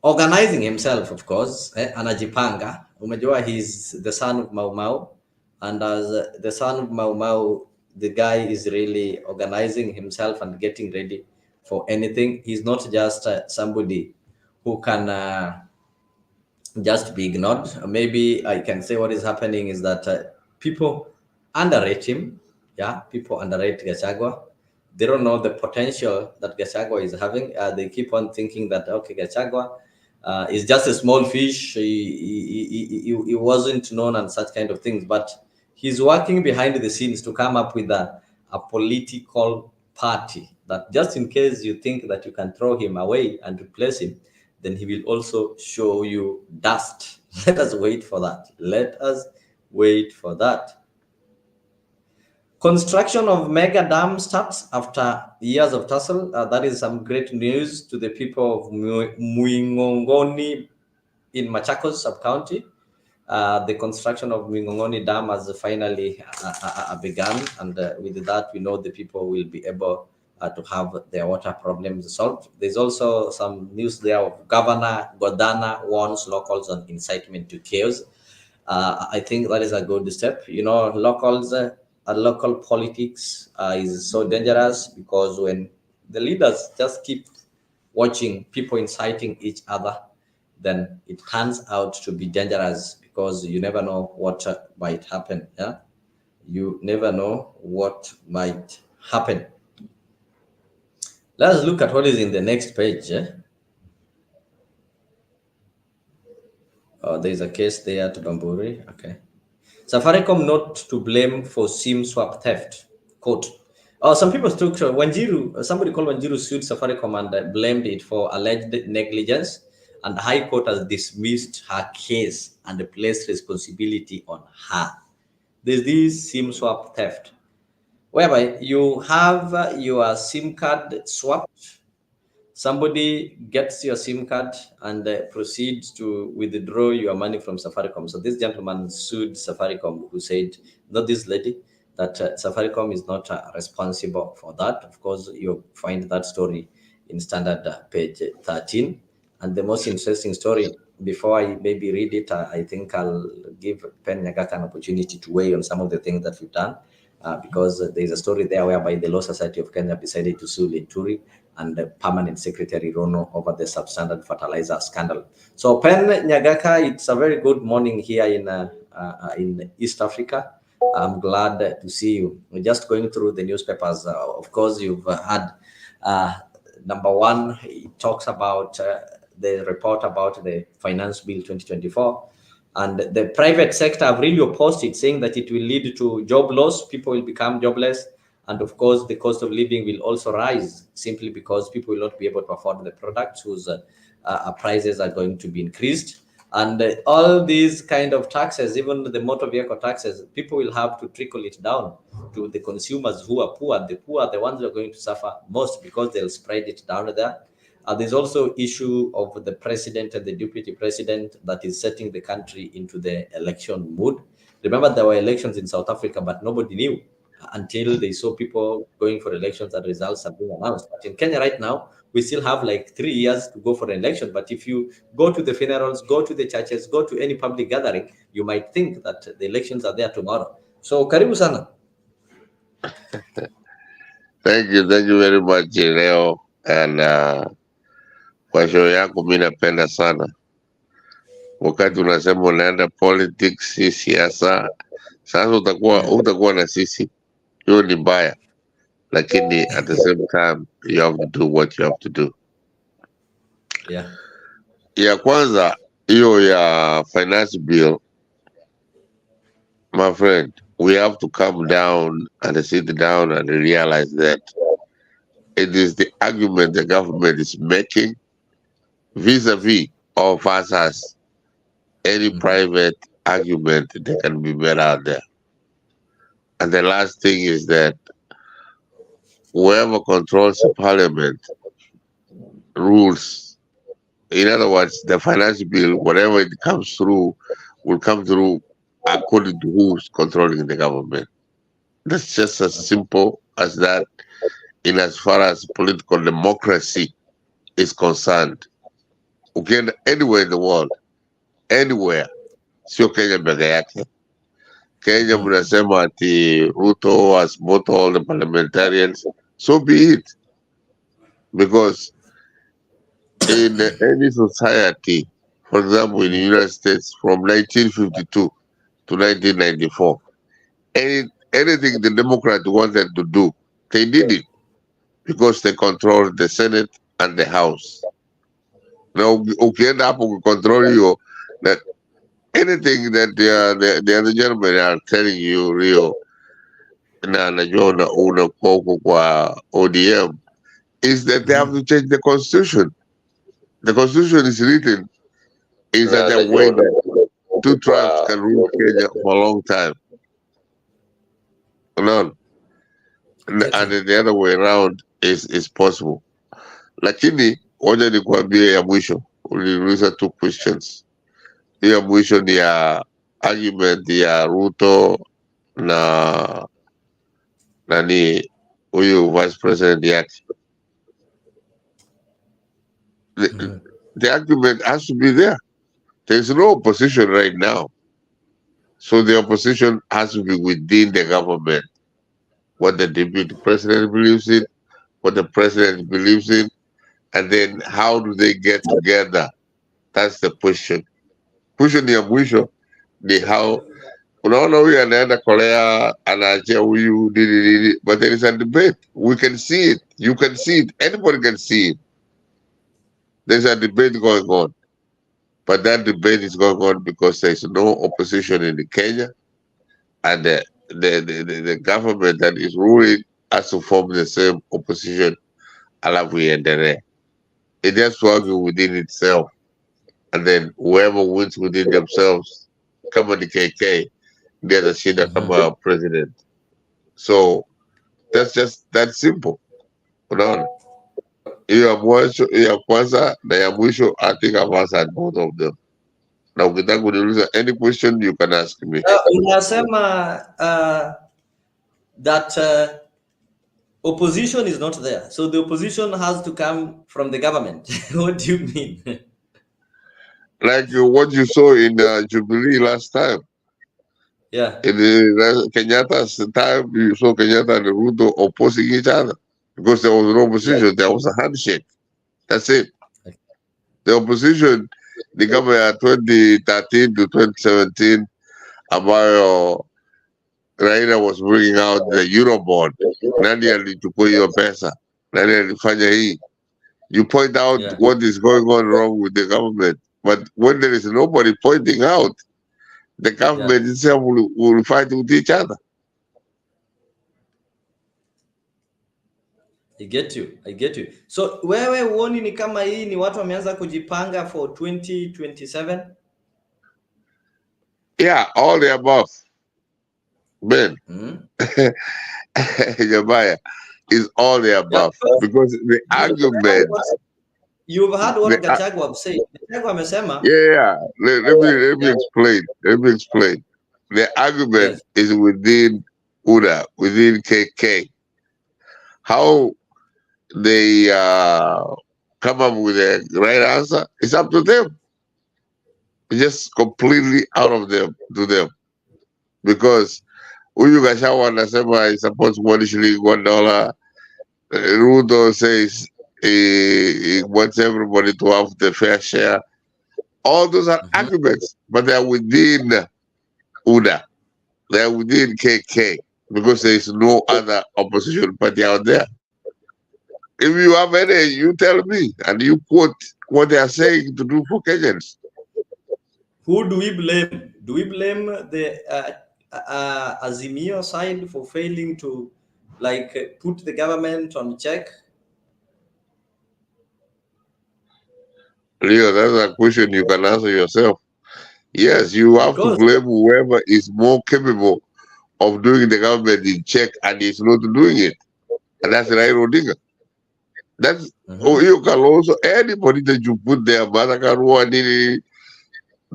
organizing himself, of course, anajipanga. Umejua he's the son of Mau Mau, and as the son of Mau Mau, the guy is really organizing himself and getting ready for anything. He's not just somebody who can just be ignored. Maybe I can say what is happening is that people underrate him. Yeah, people underrate Gachagua. They don't know the potential that Gachagua is having. They keep on thinking that, okay, Gachagua is just a small fish. He wasn't known and such kind of things, but he's working behind the scenes to come up with a political party that, just in case you think that you can throw him away and replace him, then he will also show you dust. Let us wait for that. Let us wait for that. Construction of mega dam starts after years of tussle. That is some great news to the people of Muingongoni in Machakos sub-county. The construction of Muingongoni Dam has finally begun, and with that, we know the people will be able to have their water problems solved. There's also some news there of Governor Godana warns locals on incitement to chaos. I think that is a good step. You know, local politics is so dangerous, because when the leaders just keep watching people inciting each other, then it turns out to be dangerous, because you never know what might happen. Yeah, you never know what might happen. Let's look at what is in the next page. There's a case there at Bamburi. Okay. Safaricom not to blame for SIM swap theft. Quote. Some people took Wanjiru, somebody called Wanjiru sued Safaricom and blamed it for alleged negligence. And the High Court has dismissed her case and placed responsibility on her. There's this SIM swap theft, whereby you have your SIM card swapped. Somebody gets your SIM card and proceeds to withdraw your money from Safaricom. So this gentleman sued Safaricom, who said, not this lady, that Safaricom is not responsible for that. Of course, you find that story in standard page 13. And the most interesting story, before I maybe read it, I think I'll give Pen Nyagaka an opportunity to weigh on some of the things that we've done. Because there's a story there whereby the Law Society of Kenya decided to sue Linturi and the permanent secretary Rono over the substandard fertilizer scandal. So Pen Nyagaka, it's a very good morning here in East Africa. I'm glad to see you. We're just going through the newspapers. Of course, you've had number one, it talks about the report about the Finance Bill 2024. And the private sector have really opposed it, saying that it will lead to job loss. People will become jobless. And of course, the cost of living will also rise simply because people will not be able to afford the products whose prices are going to be increased. And all these kind of taxes, even the motor vehicle taxes, people will have to trickle it down to the consumers who are poor. The poor are the ones who are going to suffer most because they'll spread it down there. There's also issue of the president and the deputy president that is setting the country into the election mood. Remember, there were elections in South Africa, but nobody knew until they saw people going for elections and results have been announced. But in Kenya right now, we still have like 3 years to go for an election. But if you go to the funerals, go to the churches, go to any public gathering, you might think that the elections are there tomorrow. So, karibu sana. Thank you very much, Leo. And kwa show yako mi napenda sana wakati unasema unaenda politics, si siasa. Sasa utakuwa na sisi, hiyo ni mbaya, lakini at the same time you have to do what you have to do. Yeah. Ya kwanza hiyo ya finance bill, my friend, we have to calm down and sit down and realize that it is the argument the government is making vis-a-vis of us as any private argument that can be made out there. And the last thing is that whoever controls the parliament rules. In other words, the finance bill, whatever it comes through, will come through according to who's controlling the government. That's just as simple as that in as far as political democracy is concerned. Okay, anywhere in the world, anywhere, sio Kenya peke yake. Kenya mnasema ati Ruto has bought all the parliamentarians, so be it. Because in any society, for example, in the United States from 1952 to 1994, anything the Democrats wanted to do, they did it because they controlled the Senate and the House. Now, ukienda hapo control you, that anything that the other gentlemen are telling you, Rio, na najua una kwa ODM, is that they have to change the constitution. The constitution is written in such a way that two tribes can rule Kenya for a long time. None. And the other way around is possible. Lakini waja nikuambie ya mwisho, uliuliza two questions. Hiyo mwisho ni ya argument ya Ruto na nani huyu vice president yake. The argument has to be there. There's no opposition right now. So the opposition has to be within the government. What the deputy president believes in, what the president believes in, and then how do they get together? That's the question. Question ya mwisho ni how unaona huyu anaenda Korea anaachia huyu nini, but there is a debate. We can see it. You can see it. Anybody can see it. There's a debate going on. But that debate is going on because there's no opposition in Kenya, and the government that is ruling has to form the same opposition. Alafu iendelee. It just working within itself, and then whoever wins within themselves, kama ni KK, they're the shida kama president. So that's just that simple. Unaona? Hiyo ya mwisho, hiyo ya kwanza na ya mwisho, I think I've answered both of them. Na ukitaka kuniuliza any question you can ask me. Unasema that opposition is not there, so the opposition has to come from the government. What do you mean? Like what you saw in Jubilee last time. Yeah. In Kenyatta's time, you saw Kenyatta and Ruto opposing each other because there was no opposition. Yeah. There was a handshake. That's it. The opposition, the government 2013 to 2017, ambayo Raila was bringing out the Eurobond. Nani alichukua hiyo pesa? Nani alifanya hii? You point out what is going on wrong with the government. But when there is nobody pointing out, the government itself will fight with each other. I get you. So wewe uoni ni kama hii ni watu wameanza kujipanga for 2027? Yeah, all the above. Ben. Jabaya is all the above. Because the argument... You've heard what Gachagua said. Gachagua amesema. Yeah. Let me explain. The argument is within UDA, within KK. How they come up with the right answer, it's up to them. It's just completely out of them to them. Because huyu Gachagua anasema is supposed to one shilling $1. Ruto says he wants everybody to have the fair share. All those are arguments, but they are within UDA. They are within KK because there is no other opposition party out there. If you have any, you tell me, and you quote what they are saying to do for Kenyans. Who do we blame? Do we blame the Azimio side for failing to put the government on check? Leo, that's a question you can answer yourself. Yes, you have to blame whoever is more capable of doing the government in check and is not doing it. And that's Raila Odinga. That's you can also anybody that you put there,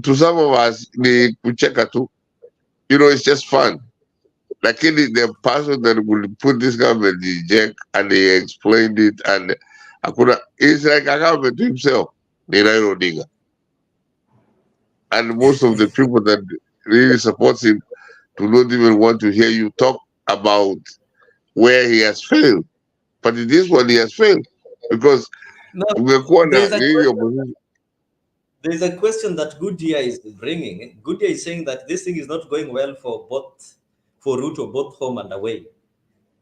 to some of us they check too. It's just fun. Like the person that will put this government in check and they explained it and it's like a government to himself, the Raila Odinga. And most of the people that really support him do not even want to hear you talk about where he has failed. But in this one, he has failed. Because there's a question that Goodyear is bringing. Goodyear is saying that this thing is not going well for Ruto, both home and away.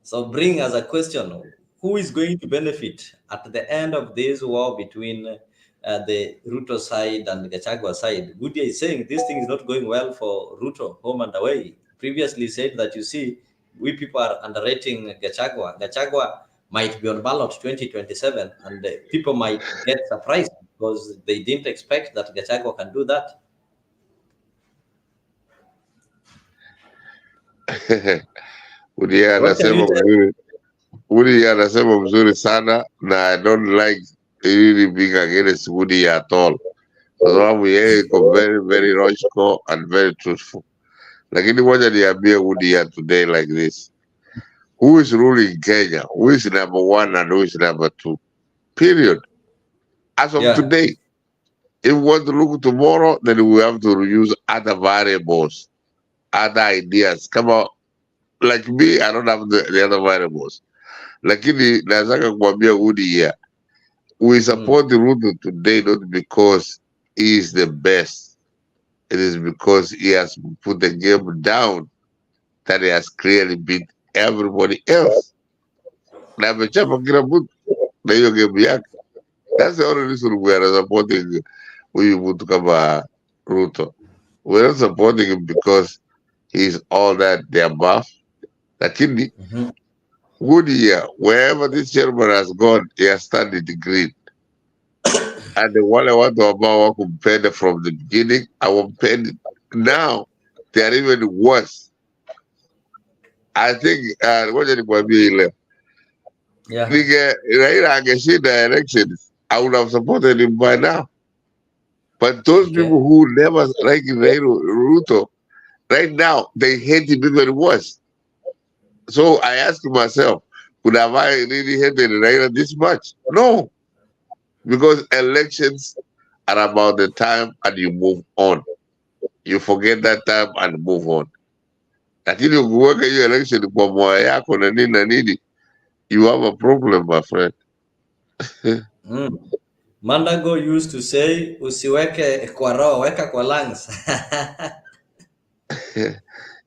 So bring as a question, who is going to benefit at the end of this war between the Ruto side and the Gachagua side? Goodyear is saying this thing is not going well for Ruto, home and away. Previously said that, you see, we people are underrating Gachagua. Gachagua might be on ballot 2027, and people might get surprised because they didn't expect that Gachagua can do that. Woody anasema mzuri sana, na I don't like really being against Woody at all. Kwa sababu yeye iko very, very logical and very truthful. Lakini moja niambie Woody today like this. Who is ruling Kenya? Who is number one and who is number two? Period. As of today. If we want to look tomorrow, then we have to use other variables, other ideas. Come on. Like me, I don't have the other variables. Lakini nataka kuambia Woody here. We support the Ruto today not because he is the best. It is because he has put the game down that he has clearly beat everybody else. Na amechapa kila mtu na hiyo game yake. That's the only reason we are supporting huyu mtu kama Ruto. We're not supporting him because he's all that the above. Lakini Mhm. good year, wherever this chairman has gone, he has studied the green. And wale watu ambao wakumpenda from the beginning, hawampendi now, they are even worse. I think ngoja nikwambie ile Yeah. nige Raila angeshinda elections, I would have supported him by now. But those Okay. people who never like Raila Ruto, right now they hate him even worse. So I ask myself, could have I really hated Raila this much? No, because elections are about the time and you move on. You forget that time and move on. Lakini ukiweka hiyo election kwa moyo yako na nini, you have a problem, my friend. Mm. Mandago used to say, usiweke kwa roho, weka kwa lungs. Yeah,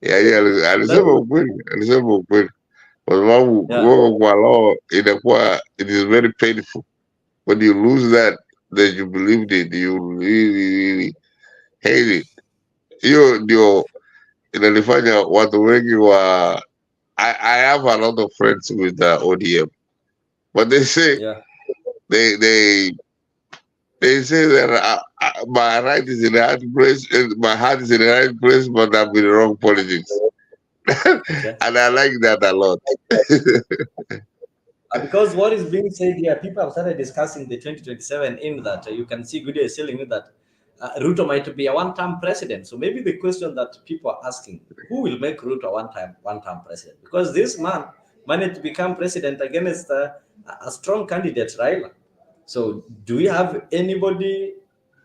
yeah, That- alisema ukweli, kwa sababu yeah. kuweka kwa roho inakuwa, it is very painful. When you lose that you believed it, you really hate it. Hiyo ndio inanifanya watu wengi wa I have a lot of friends with the ODM, but they say Yeah. they they they say that my right is in the right place, my heart is in the right place, but I'm in the wrong politics, Okay. and I like that a lot. Because what is being said here, people have started discussing the 2027 in that you can see Good is telling you that Ruto might be a one-term president. So maybe the question that people are asking, who will make Ruto a one-term president? Because this man managed to become president against a strong candidate, Raila. So do we have anybody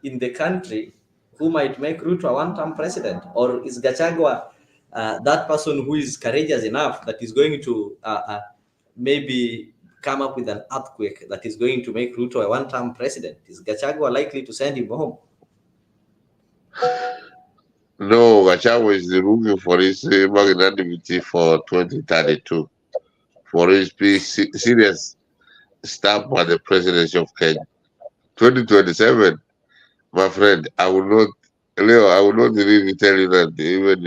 in the country who might make Ruto a one-term president? Or is Gachagua that person who is courageous enough that is going to maybe come up with an earthquake that is going to make Ruto a one-term president? Is Gachagua likely to send him home? No, Gachagua is looking for his magnanimity for 2032, for his serious stamp on the presidency of Kenya. 2027, my friend, I will not, Leo, I will not really tell you that even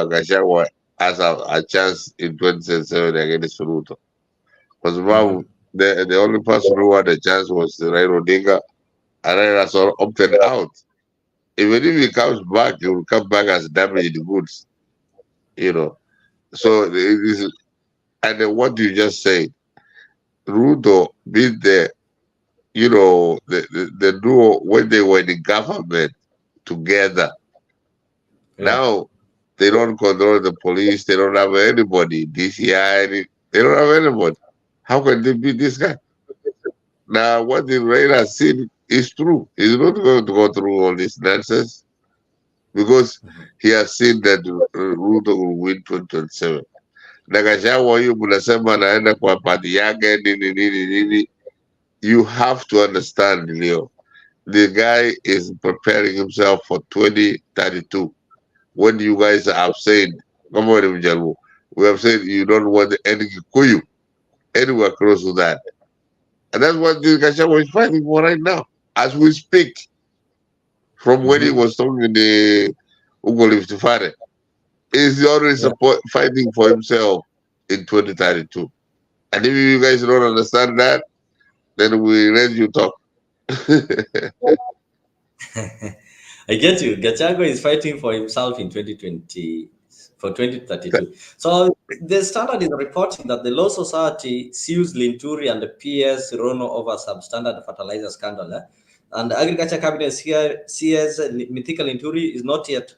Gachagua has a chance in 2027 against Ruto. Because Mhm. the only person who had a chance was Raila Odinga, and Raila sort of opted out. Even if he comes back, he will come back as damaged goods, you know. So, it is, and then what you just said, Ruto beat the duo when they were in the government together. Yeah. Now they don't control the police. They don't have anybody. DCI. They don't have anybody. How can they beat this guy? Now what the Raila has seen is true. He's not going to go through all this nonsense because he has seen that Ruto will win 2027. Na Gachagua hiyo mnasema anaenda kwa party yake nini nini nini. You have to understand, Leo. The guy is preparing himself for 2032. When you guys have said, come on, Mjalu, we have said you don't want any Kikuyu anywhere close to that. And that's what this Gachagua is fighting for right now, as we speak, from when he Mhm. was talking in the Ugolif Tufare. He's already Yeah. fighting for himself in 2032. And if you guys don't understand that, then we let you talk. I get you. Gachagua is fighting for himself in 2020 for 2032. So the Standard is reporting that the Law Society sues Linturi and the PS Rono over substandard fertilizer scandal. And the Agriculture Cabinet here CS Mithika Linturi is not yet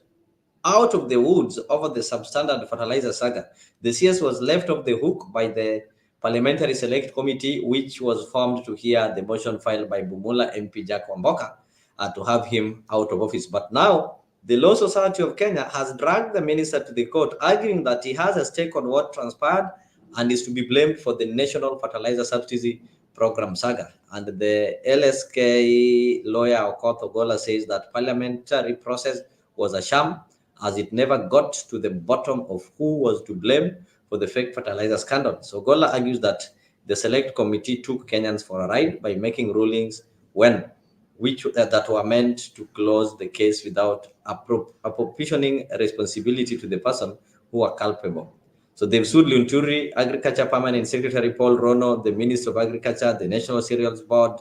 out of the woods over the substandard fertilizer saga. The CS was left off the hook by the Parliamentary Select Committee, which was formed to hear the motion filed by Bumula MP Jack Wamboka to have him out of office. But now, the Law Society of Kenya has dragged the minister to the court, arguing that he has a stake on what transpired and is to be blamed for the National Fertilizer Subsidy Program saga. And the LSK lawyer Okoth Ogola says that parliamentary process was a sham, as it never got to the bottom of who was to blame for the fake fertilizer scandal. So Gola argues that the select committee took Kenyans for a ride by making rulings when which that were meant to close the case without apportioning responsibility to the person who are culpable. So they've sued Lunturi, Agriculture Permanent Secretary Paul Rono, the Minister of Agriculture, the National Cereals Board,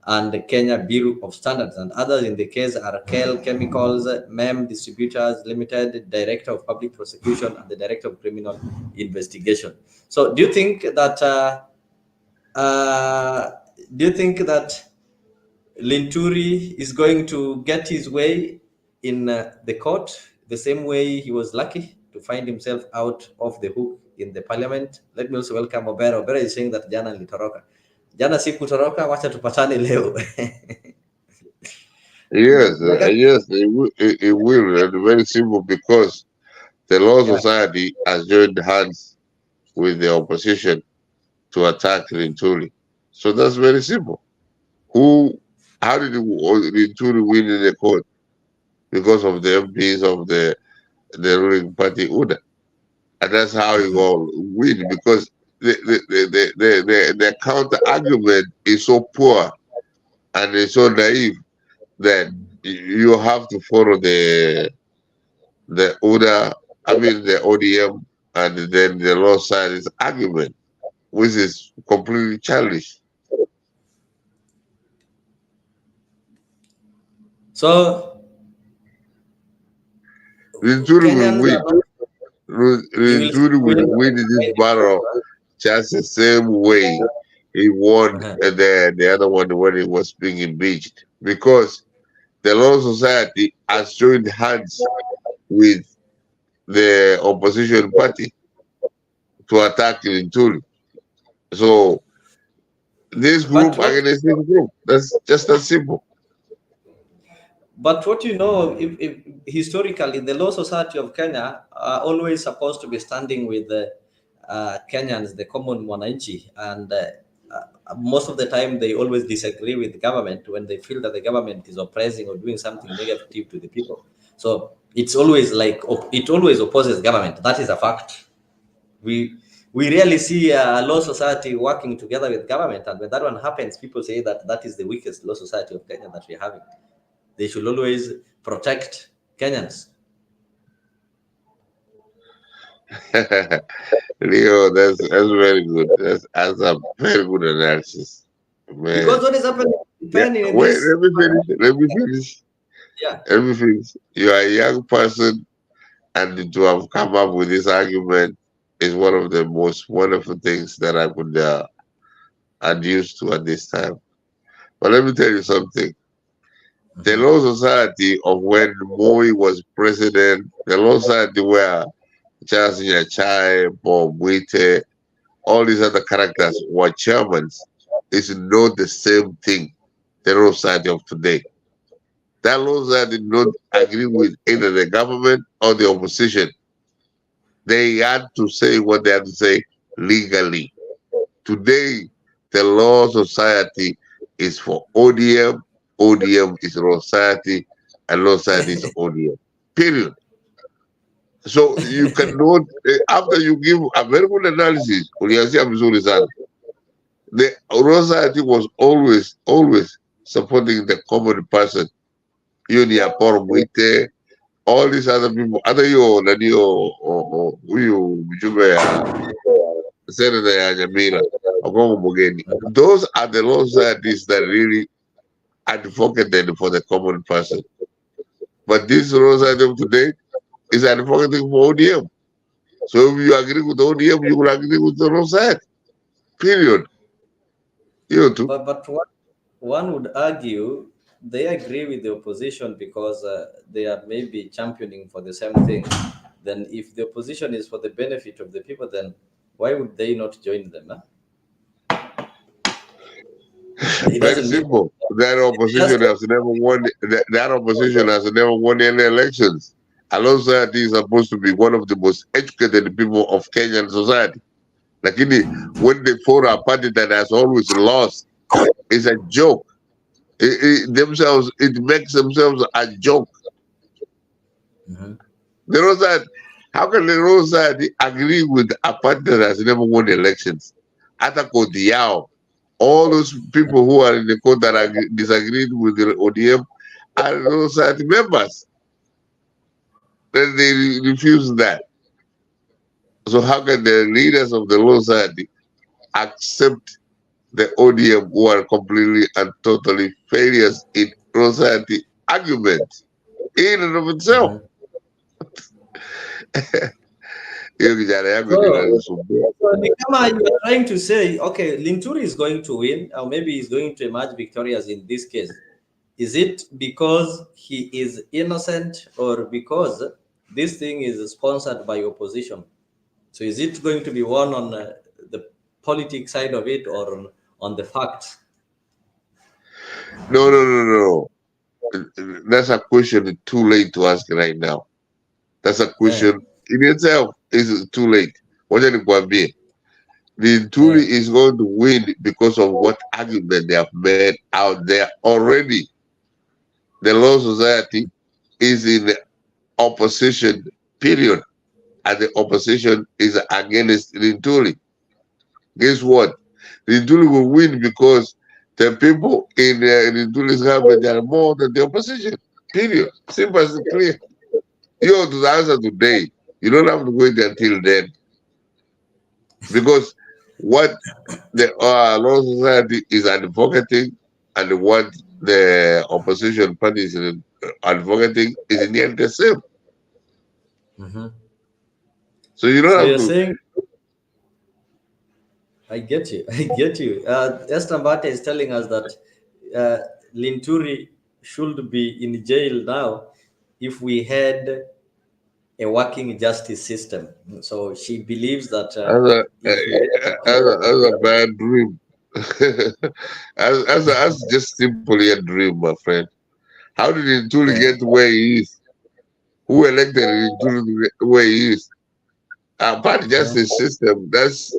and the Kenya Bureau of Standards. And others in the case are KEL Chemicals, MEM Distributors Limited, Director of Public Prosecution, and the Director of Criminal Investigation. So do you think that Linturi is going to get his way in the court the same way he was lucky to find himself out of the hook in the parliament? Let me also welcome Obera. Obera is saying that jana nilitoroka. Jana sikutoroka, wacha tupatane leo. Yes, yes, it will. And very simple because the Law Society has joined hands with the opposition to attack Rinturi. So that's very simple. How did Rinturi win in the court? Because of the MPs of the ruling party UDA. And that's how he will win, because the counter argument is so poor and it's so naive that you have to follow the UDA, the ODM, and then the law side's argument, which is completely childish. So Rinturi will win. Rinturi will win this battle just the same way he won the other one when he was being impeached, because the Law Society has joined hands with the opposition party to attack Rinturi. So this group against this group, that's just as simple. But what you know, if historically, the Law Society of Kenya are always supposed to be standing with the Kenyans, the common mwananchi, and most of the time they always disagree with the government when they feel that the government is oppressing or doing something negative to the people. So it's always like it always opposes government. That is a fact. We rarely see a law society working together with government, and when that one happens, people say that that is the weakest law society of Kenya that we're having. They should always protect Kenyans. Leo, that's very good. That's a very good analysis. Man. Because what is happening? Let me finish. Yeah. Let me finish. You are a young person, and to have come up with this argument is one of the most wonderful things that I could adduce to at this time. But let me tell you something. The Law Society of when Moi was president, the Law Society where Charles Nyachai, Bob Wite, all these other characters were chairmen, is not the same thing, the Law Society of today. That Law Society did not agree with either the government or the opposition. They had to say what they had to say legally. Today, the Law Society is for ODM. ODM is Law Society, and Law Society is ODM. Period. So you cannot, after you give a very good analysis, the Law Society was always supporting the common person. All these other people, other you, those are the law societies that really advocated for the common person. But this law society of today is advocating for ODM. So if you agree with ODM, you will agree with the law society. Period. You too. But one would argue they agree with the opposition because they are maybe championing for the same thing. Then if the opposition is for the benefit of the people, then why would they not join them? Huh? Very simple. That opposition has never won. That opposition has never won any elections. A law society is supposed to be one of the most educated people of Kenyan society. Like when they form a party that has always lost, it's a joke. It makes themselves a joke. Mm-hmm. The Law Society, how can the Law Society agree with a party that has never won elections? Ata Kodiao, All those people who are in the court that are disagreed with the ODM are Law Society members. Then they refuse that. So how can the leaders of the Law Society accept the ODM who are completely and totally failures in Law Society argument in and of itself? Mhm. Hiyo kijana yangu ndio So, inanisumbua. so Nikama, you are trying to say, okay, Linturi is going to win, or maybe he's going to emerge victorious in this case. Is it because he is innocent or because this thing is sponsored by opposition? So is it going to be won on the politics side of it or on the facts? No. That's a question too late to ask right now. That's a question in itself is too late. Wacha nikwambie. The Tuli is going to win because of what argument they have made out there already. The Law Society is in the opposition period, and the opposition is against Lintuli. Guess what? Lintuli will win because the people in Lintuli's government are more than the opposition. Period. Simple as clear. You have to answer today. You don't have to wait until then. Because what the Law Society is advocating and what the opposition party is advocating is in the end the same. Mm-hmm. So you don't So have you're to. saying, I get you. I get you. Esther Mbate is telling us that Linturi should be in jail now if we had a working justice system. So she believes that if we had a working As a justice bad dream. As just simply a dream, my friend. How did Intuli system, get where he is? Who elected Intuli where he is? Part justice system, that's,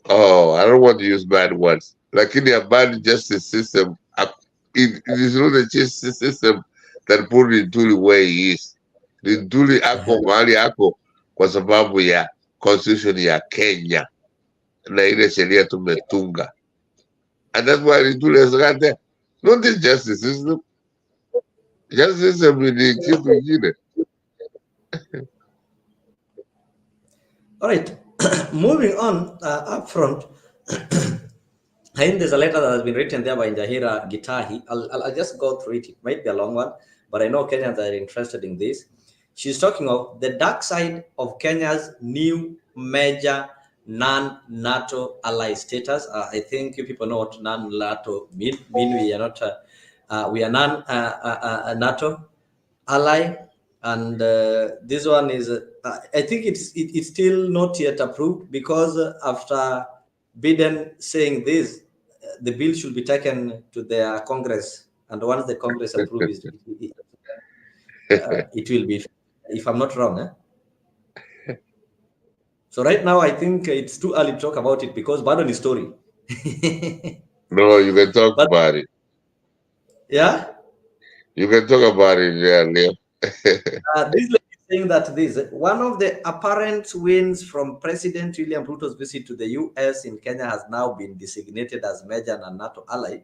oh, I don't want to use bad words. Like in a bad justice system, it is not a justice system that put Intuli where he is. Intuli ako mahali ako kwa sababu ya constitution ya Kenya na ile sheria tumetunga. And that's why Intuli has got there. Not this justice system. Justice system ni kitu kingine. All right, moving on up front. I think there's a letter that has been written there by Njahira Gitahi. I'll just go through it. It might be a long one, but I know Kenyans are interested in this. She's talking of the dark side of Kenya's new major non-NATO ally status. I think you people know what non-NATO mean. We are not. We are non-NATO ally, and this one is. I think it's still not yet approved because after Biden saying this, the bill should be taken to their Congress, and once the Congress approves it will be, if I'm not wrong. So right now, I think it's too early to talk about it because Biden is story. No, you can talk But about it. yeah, You can talk about it, Leo. this lady is saying that this one of the apparent wins from President William Ruto's visit to the U.S. in Kenya has now been designated as major and NATO ally.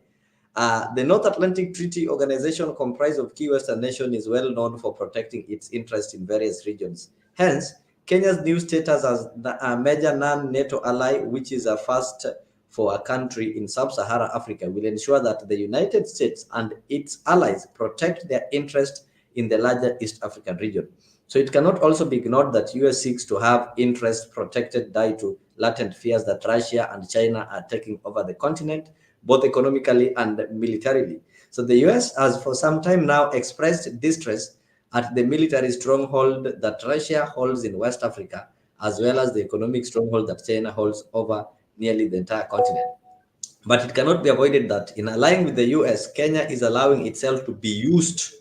The North Atlantic Treaty Organization, comprised of key Western nations, is well known for protecting its interests in various regions. Hence, Kenya's new status as a major non-NATO ally, which is a first for a country in sub-Saharan Africa, will ensure that the United States and its allies protect their interests in the larger East African region. So it cannot also be ignored that US seeks to have interests protected due to latent fears that Russia and China are taking over the continent, both economically and militarily. So the US has for some time now expressed distress at the military stronghold that Russia holds in West Africa, as well as the economic stronghold that China holds over nearly the entire continent. But it cannot be avoided that in allying with the US, Kenya is allowing itself to be used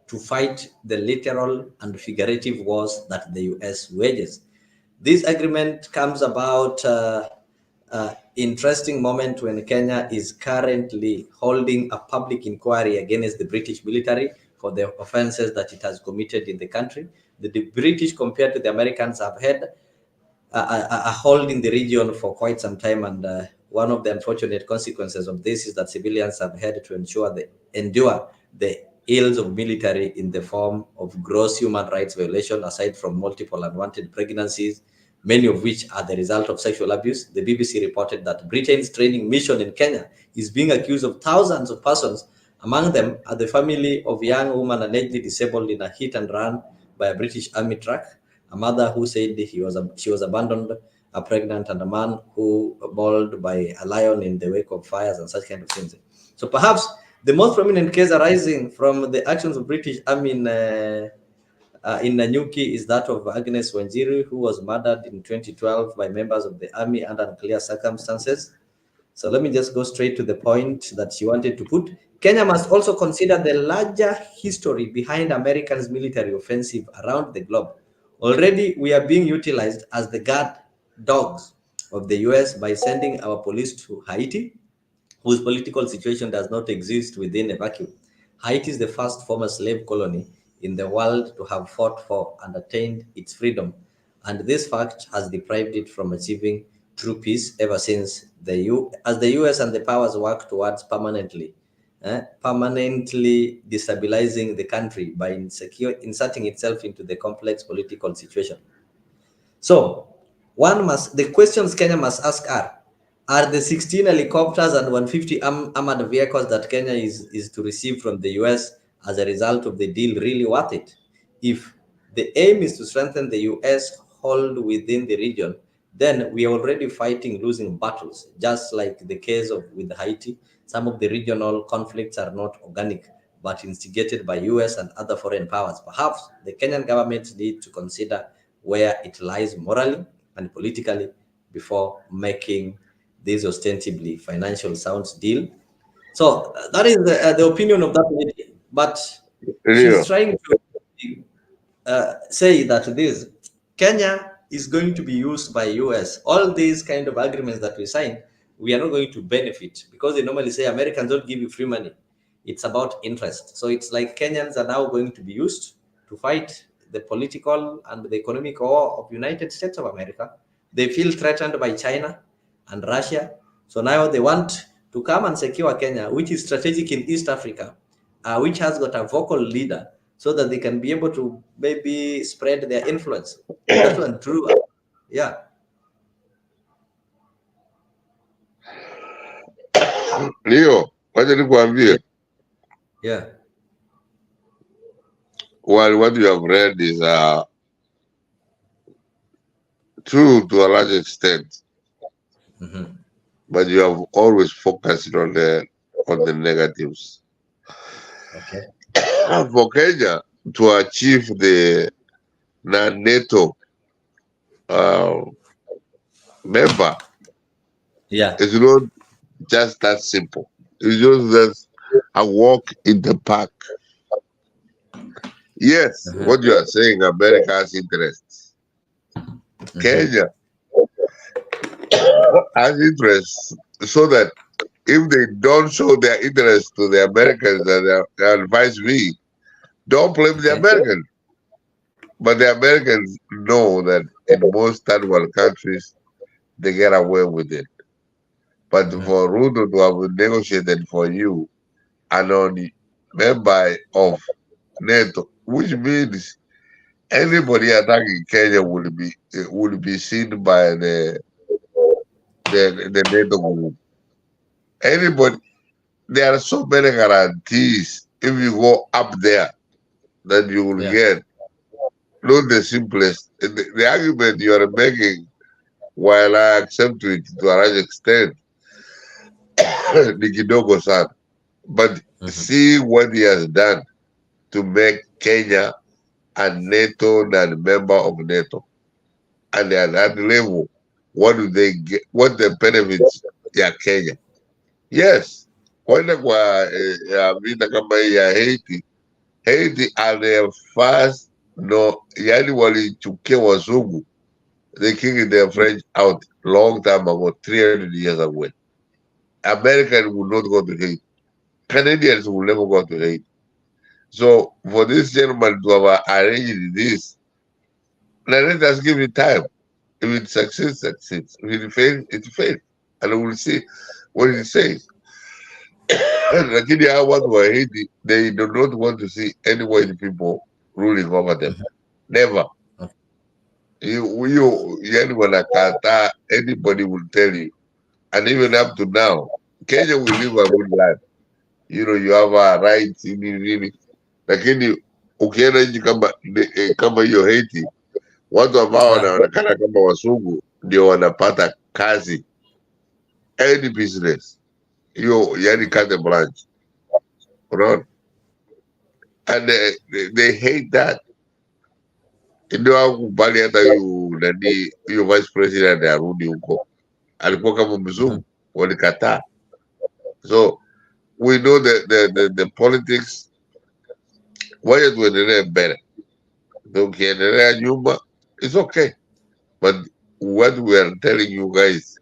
to fight the literal and figurative wars that the US wages. This agreement comes about interesting moment when Kenya is currently holding a public inquiry against the British military for the offenses that it has committed in the country. The British, compared to the Americans, have had a hold in the region for quite some time, and one of the unfortunate consequences of this is that civilians have had to endure the ills of military in the form of gross human rights violation, aside from multiple unwanted pregnancies, many of which are the result of sexual abuse. The BBC reported that Britain's training mission in Kenya is being accused of thousands of persons. Among them are the family of a young woman allegedly disabled in a hit and run by a British army truck, a mother who said she was abandoned, pregnant, and a man who mauled by a lion in the wake of fires and such kind of things. So perhaps the most prominent case arising from the actions of British army in Nanyuki is that of Agnes Wanjiru, who was murdered in 2012 by members of the army under unclear circumstances. So let me just go straight to the point that she wanted to put. Kenya must also consider the larger history behind Americans' military offensive around the globe. Already, we are being utilized as the guard dogs of the US by sending our police to Haiti, whose political situation does not exist within a vacuum. Haiti is the first former slave colony in the world to have fought for and attained its freedom, and this fact has deprived it from achieving true peace ever since as the US and the powers work towards permanently destabilizing the country by inserting itself into the complex political situation. So the questions Kenya must ask are the 16 helicopters and 150 armored vehicles that Kenya is to receive from the US as a result of the deal really worth it? If the aim is to strengthen the US hold within the region, then we are already fighting losing battles, just like the case with Haiti. Some of the regional conflicts are not organic, but instigated by US and other foreign powers. Perhaps the Kenyan government needs to consider where it lies morally and politically before making this ostensibly financial sound deal. So that is the opinion of that lady. But Leo, she's trying to say that this Kenya is going to be used by US. All these kind of agreements that we sign, we are not going to benefit because they normally say Americans don't give you free money. It's about interest. So it's like Kenyans are now going to be used to fight the political and the economic war of United States of America. They feel threatened by China and Russia. So now they want to come and secure Kenya, which is strategic in East Africa, which has got a vocal leader, so that they can be able to maybe spread their influence. That's one true. Yeah. Leo, wacha nikuambie, Yeah. while what you have read is true to a large extent, but you have always focused on the negatives. Okay. For Kenya to achieve the NATO member, Yeah. it's not just that simple. It's just a walk in the park. Yes, what you are saying, America has interests. Kenya has interests, so that if they don't show their interest to the Americans and advise me, don't blame the Americans. But the Americans know that in most third world countries, they get away with it. But for Ruto to have negotiated for you and on member of NATO, which means anybody attacking Kenya will be seen by the NATO group. Anybody, there are so many guarantees if you go up there that you will get. Not the simplest. The argument you are making, while I accept it to a large extent, ni kidogo sana. But see what he has done to make Kenya a NATO and member of NATO. And at that level, what do they get? What the benefits ya Kenya? Yes. Kwenda kwa vita kama hii ya Haiti, Haiti are the first, yani walichukia wazungu. They kicked the French out long time ago, 300 years ago. Americans will not go to Haiti. Canadians will never go to Haiti. So for this gentleman to have arranged this, now let us give it time. If it succeeds, succeeds. If it fails, it fails. and we'll see what he says. Lakini hao watu wa Haiti, they do not want to see any white people ruling over them. Never. Yani wanakataa, anybody will tell you. And even up to now, Kenya will live a good life. You have a rights, nini. Lakini ukienda nchi kama hiyo Haiti, watu ambao wanaonekana kama wasungu ndio wanapata kazi, any business hiyo, yani carte blanche, unaona, and they hate that. Ndio hakubali hata hiyo vice president arudi huko, alikuwa kama mzungu, walikataa. So we know the politics. Wacha tuendelee mbele, ukiendelea nyuma it's okay, but what we are telling you guys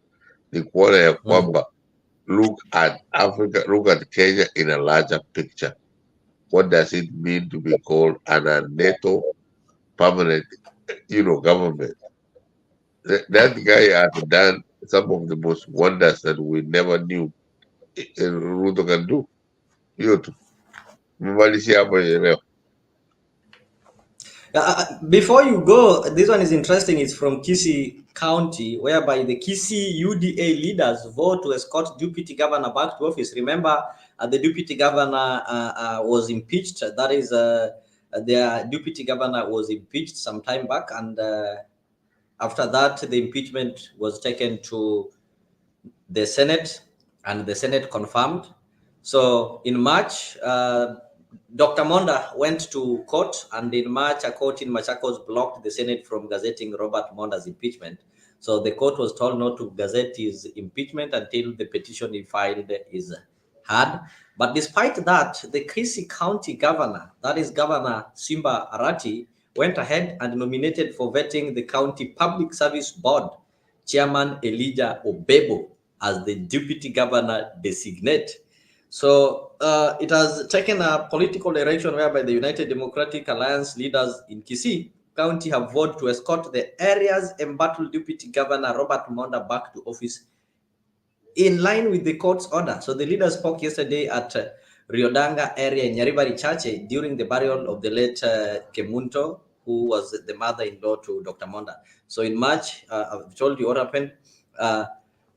ni kuona ya kwamba look at Africa, look at Kenya in a larger picture. What does it mean to be called a NATO permanent, government? That guy has done some of the most wonders that we never knew Ruto can do. Hiyo tu. Mmalishia hapo leo. Before you go, this one is interesting. It's from Kisii County, whereby the Kisii UDA leaders vote to escort deputy governor back to office. Remember, the deputy governor was impeached. That is, their deputy governor was impeached some time back, and after that, the impeachment was taken to the Senate, and the Senate confirmed. So in March, Dr. Monda went to court, and in March, a court in Machakos blocked the Senate from gazetting Robert Monda's impeachment. So the court was told not to gazette his impeachment until the petition he filed is heard. But despite that, the Kisii County governor, that is Governor Simba Arati, went ahead and nominated for vetting the County Public Service Board Chairman Elijah Obebo as the deputy governor designate. So it has taken a political election whereby the United Democratic Alliance leaders in Kisii County have voted to escort the area's embattled deputy governor Robert Monda back to office in line with the court's order. So the leaders spoke yesterday at Riodanga area in Nyaribari Chache during the burial of the late Kemunto, who was the mother-in-law to Dr. Monda. So in March, I've told you what happened.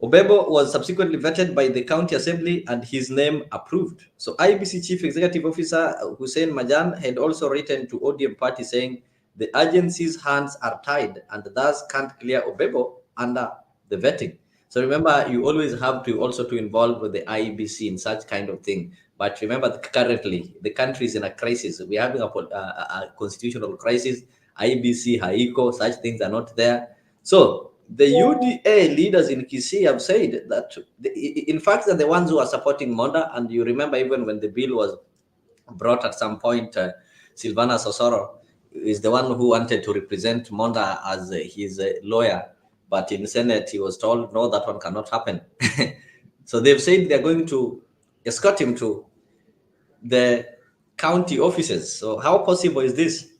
Obebo was subsequently vetted by the county assembly and his name approved. So IBC Chief Executive Officer Hussein Majan had also written to ODM party saying the agency's hands are tied and thus can't clear Obebo under the vetting. So remember, you always have to also to involve with the IBC in such kind of thing. But remember, currently the country is in a crisis. We're having a constitutional crisis. IBC, Haiko, such things are not there. So the UDA leaders in Kisii have said that, in fact, they're the ones who are supporting Monda. And you remember, even when the bill was brought at some point, Silvana Sosoro is the one who wanted to represent Monda as his lawyer. But in the Senate, he was told, no, that one cannot happen. So they've said they're going to escort him to the county offices. So how possible is this?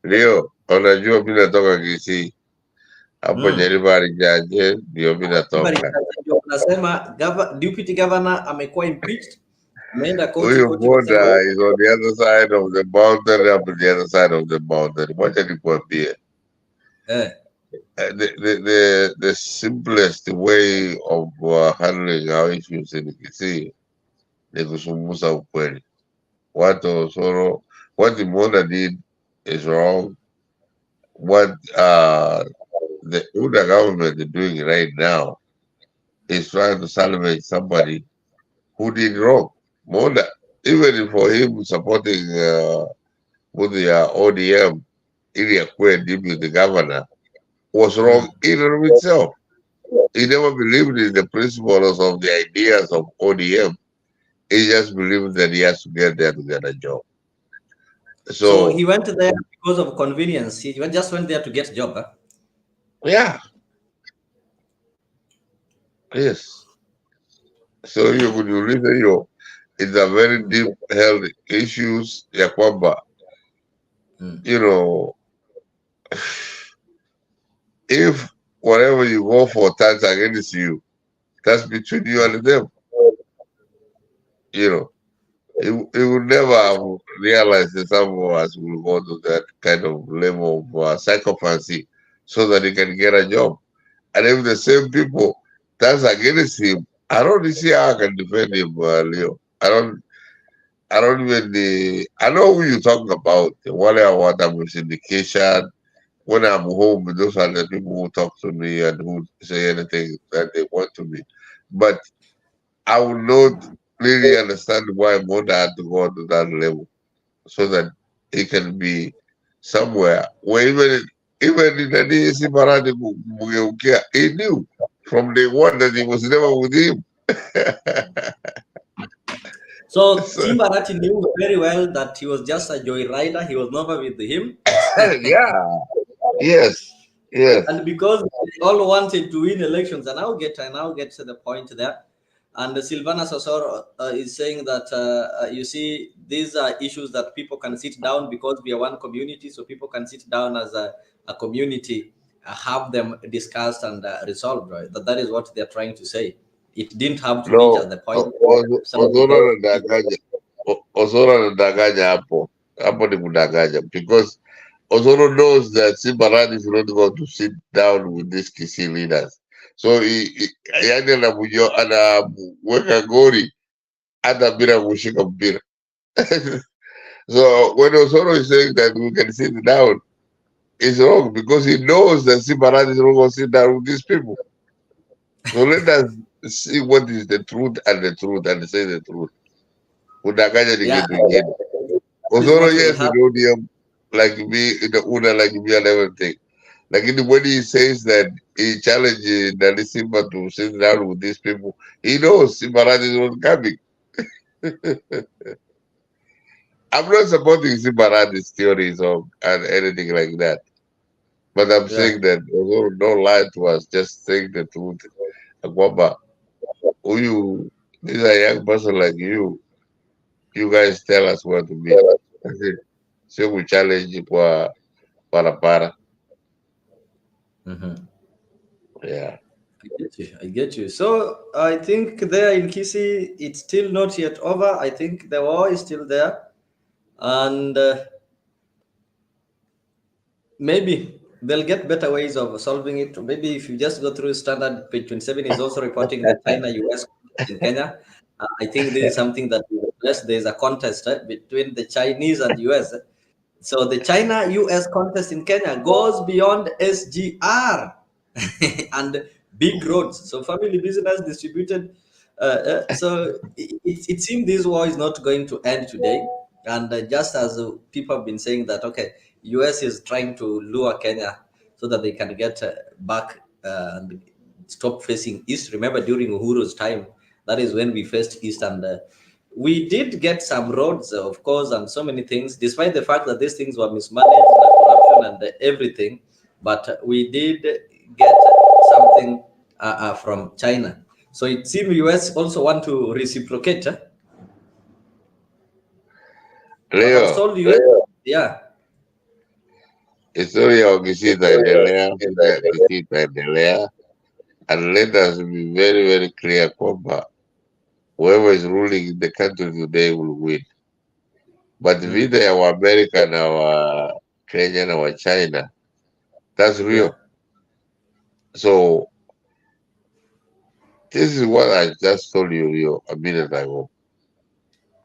Leo, unajua mimi natoka Kisii. Hapo Nyaribari Jaje ndio mimi natoka. Unasema deputy governor amekuwa impeached. Huyu Monda is on the other side of the boundary, up on the other side of the boundary. Wacha nikwambie. The simplest way of handling our issues in Kisii ni kusumusa ukweli. What the Monda did is wrong. What the UDA government is doing right now is trying to salvage somebody who did wrong. Monda, even for him supporting with the ODM, Iliakwe deputy governor, was wrong in and of itself. He never believed in the principles of the ideas of ODM. He just believed that he has to get there to get a job. So he went there because of convenience. He just went there to get a job. Huh? Yeah. Yes. So you could listen, it's a very deep held issues, ya kwamba, if whatever you go for turns against you. That's between you and them. You know, he would never have realized that some of us will go to that kind of level of psychopathy so that he can get a job. And if the same people that's against him, I don't see how I can defend him, Leo. I don't even. I know who you're talking about. What I want, I'm syndication. When I'm home, those are the people who talk to me and who say anything that they want to me. But I will not really understand why Moda had to go to that level so that he can be somewhere where even in the DSC Parade, he knew from day one that he was never with him. So So, Simbarati knew very well that he was just a joyrider. He was never with him. yeah, yes, yes. And because they all wanted to win elections, and I'll get to the point there. And Silvana Sosoro is saying that you see these are issues that people can sit down because we are one community, so people can sit down as a community, have them discussed and resolved. Right? That is what they're trying to say. It didn't have to reach No, at the point where somebody Ozora goes. anadanganya, Ozora anadanganya hapo ni kudanganya because Ozoro knows that Simbarani is not going to sit down with these Kisi leaders. So yani anamweka gori hata bila kushika mpira. So when Osoro is saying that we can sit down, it's wrong because he knows that Simbarani is not going to sit down with these people. So let us see what is the truth and say the truth. Kudanganya ni Yeah, kitu ingine. that is Osoro, what will yes, we happen. know him like me, the Una like me and everything. Like when he says that he challenged Dali Simba to sit down with these people, he knows Simbarani is not coming. I'm not supporting Simbarani's theories or and anything like that. But I'm Yeah. saying that although don't lie to us, just saying the truth. Akwamba, who you this is a young person like you guys tell us where to be. That's it. So we challenge you for para. Mhm. Yeah. I get you. I get you. So I think there in Kisi, it's still not yet over. I think the war is still there, and maybe they'll get better ways of solving it. Maybe if you just go through standard page 27 is also reporting the China US in Kenya. I think this is something that yes, there's a contest between the Chinese and US. So the China US contest in Kenya goes beyond SGR and big roads. So family business distributed. So it seems this war is not going to end today. And just as people have been saying that, okay, US is trying to lure Kenya so that they can get back and stop facing east. Remember during Uhuru's time, that is when we faced east and we did get some roads, of course, and so many things, despite the fact that these things were mismanaged, corruption, and everything. But we did get something from China. So it seems US also want to reciprocate. But I was Leo, told US, yeah, historia ya Kisii itaendelea, vita ya Kisii itaendelea, and let us be very very clear kwamba whoever is ruling the country today will win. But mm, vita ya Waamerika na wa Kenya na wa China, that's yeah, real. So this is what I just told you a minute ago.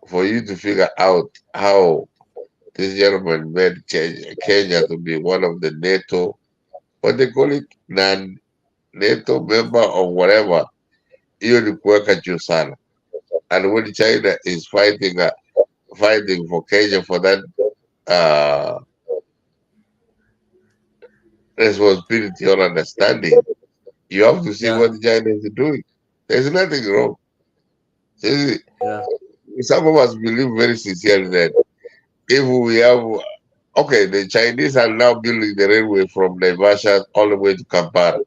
For you to figure out how this gentleman made Kenya to be one of the NATO, what they call it, non-NATO member or whatever, hiyo ni kuweka juu sana. And when China is fighting for Kenya for that uh, responsibility or understanding, you have to see yeah, what China is doing. There's nothing wrong. See, yeah, some of us believe very sincerely that if we have, okay, the Chinese are now building the railway from Naivasha all the way to Kampala,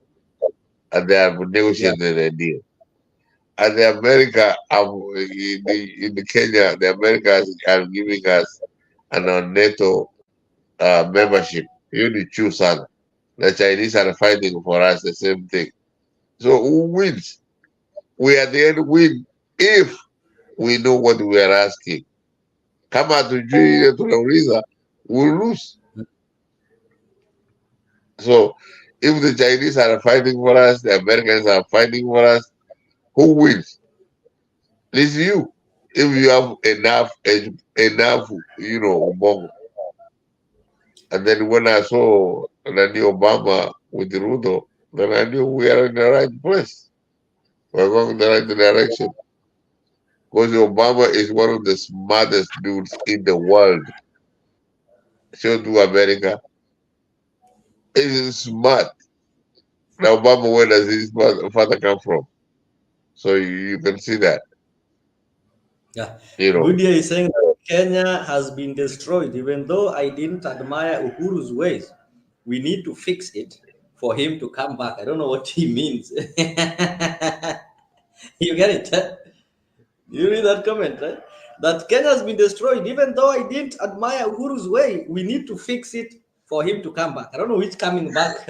and they have yeah, negotiated a deal. And the America, in the Kenya, the Americans are giving us an NATO membership. You need to choose one. The Chinese are fighting for us the same thing. So who wins? We at the end win if we know what we are asking. Kama hatujui ile tunauliza, we lose. So if the Chinese are fighting for us, the Americans are fighting for us, who wins? It's you. If you have enough, ubongo. And then when I saw Nani Obama with Ruto, then I knew we are in the right place. We're going in the right direction. Because Obama is one of the smartest dudes in the world. So to America. He's smart. Now Obama, where does his father come from? So you can see that. Yeah. You know. Goodyear is saying that Kenya has been destroyed, even though I didn't admire Uhuru's ways. We need to fix it for him to come back. I don't know what he means. You get it? Huh? You read that comment, right? That Kenya has been destroyed, even though I didn't admire Uhuru's way. We need to fix it for him to come back. I don't know which coming back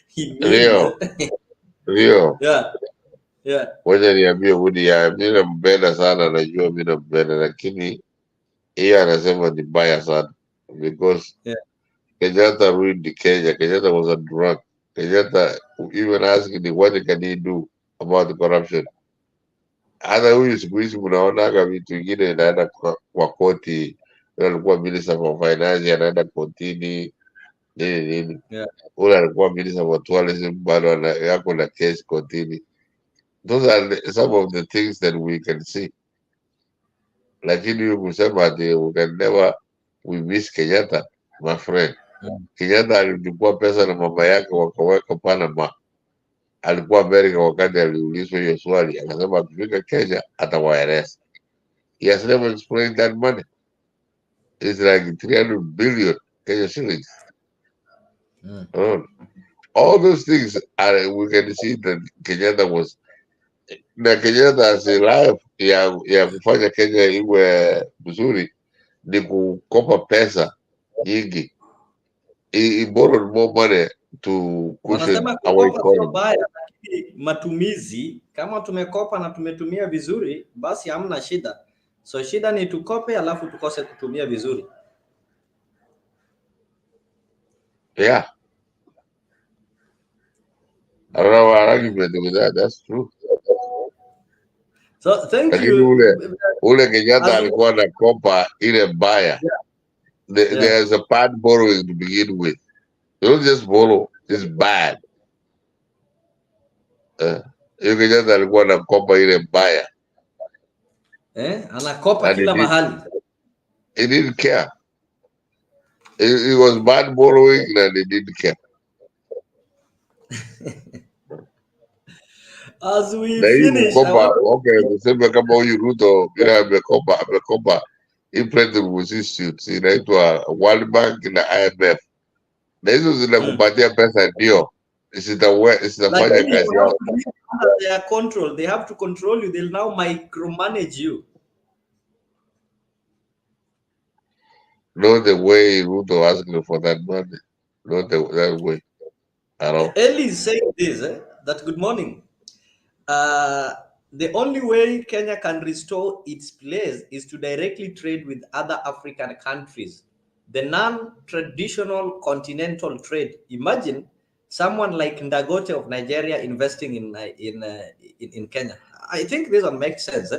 he means. Rio, Rio. Yeah, yeah, Wacha niambie Woody, mi nampenda sana, najua mi nampenda, lakini hiyo anasema ni mbaya sana because yeah. Kenyatta ruined Kenya. Kenyatta was a drug. Kenyatta even asking him, what can he do about the corruption? Hata huyu siku hizi mnaonaga vitu vingine inaenda kwa koti. Yule alikuwa minister for finance anaenda kotini nini. Yeah. Ule alikuwa minister for tourism bado yako na case kotini. Those are some of the things that we can see. Lakini huyu kusema ati we can never, we miss Kenyatta, my friend. Kenyatta alichukua pesa na mama yake wakaweka Panama. Alikuwa Amerika wakati aliulizwa hiyo swali, akasema akifika Kenya atawaeleza. He has never explained that money. It's like 300 billion Kenya shillings. All those things we can see that Kenyatta was na Kenyatta as a life ya kufanya Kenya iwe mzuri ni kukopa pesa nyingi. He borrowed more money to cushion Wanasema our kukopa sio economy. baya, lakini matumizi, kama tumekopa na tumetumia vizuri, basi hamna shida. So shida ni tukope alafu tukose kutumia vizuri. Yeah. I don't have an argument with that. That's true. So thank Lakini you. ule Kenyatta alikuwa na kopa ile mbaya. There's a bad borrowing to begin with. You don't just borrow, it's bad. Hiyo Kenyatta alikuwa na kopa ile mbaya. Anakopa kila mahali. He didn't care. It was bad borrowing and he didn't care. As we finish, okay, tuseme kama huyu Ruto bila amekopa implemented institutes inaitwa World Bank na IMF, na hizo zinakupatia pesa ndio zitafanya kazi yao. Their control, they have to control you. They'll now micromanage you. Not the way Ruto asking for that money. Not that way at all. Eli is saying this, that good morning. The only way Kenya can restore its place is to directly trade with other African countries. The non-traditional continental trade. Imagine someone like Ndagote of Nigeria investing in Kenya. I think this one makes sense.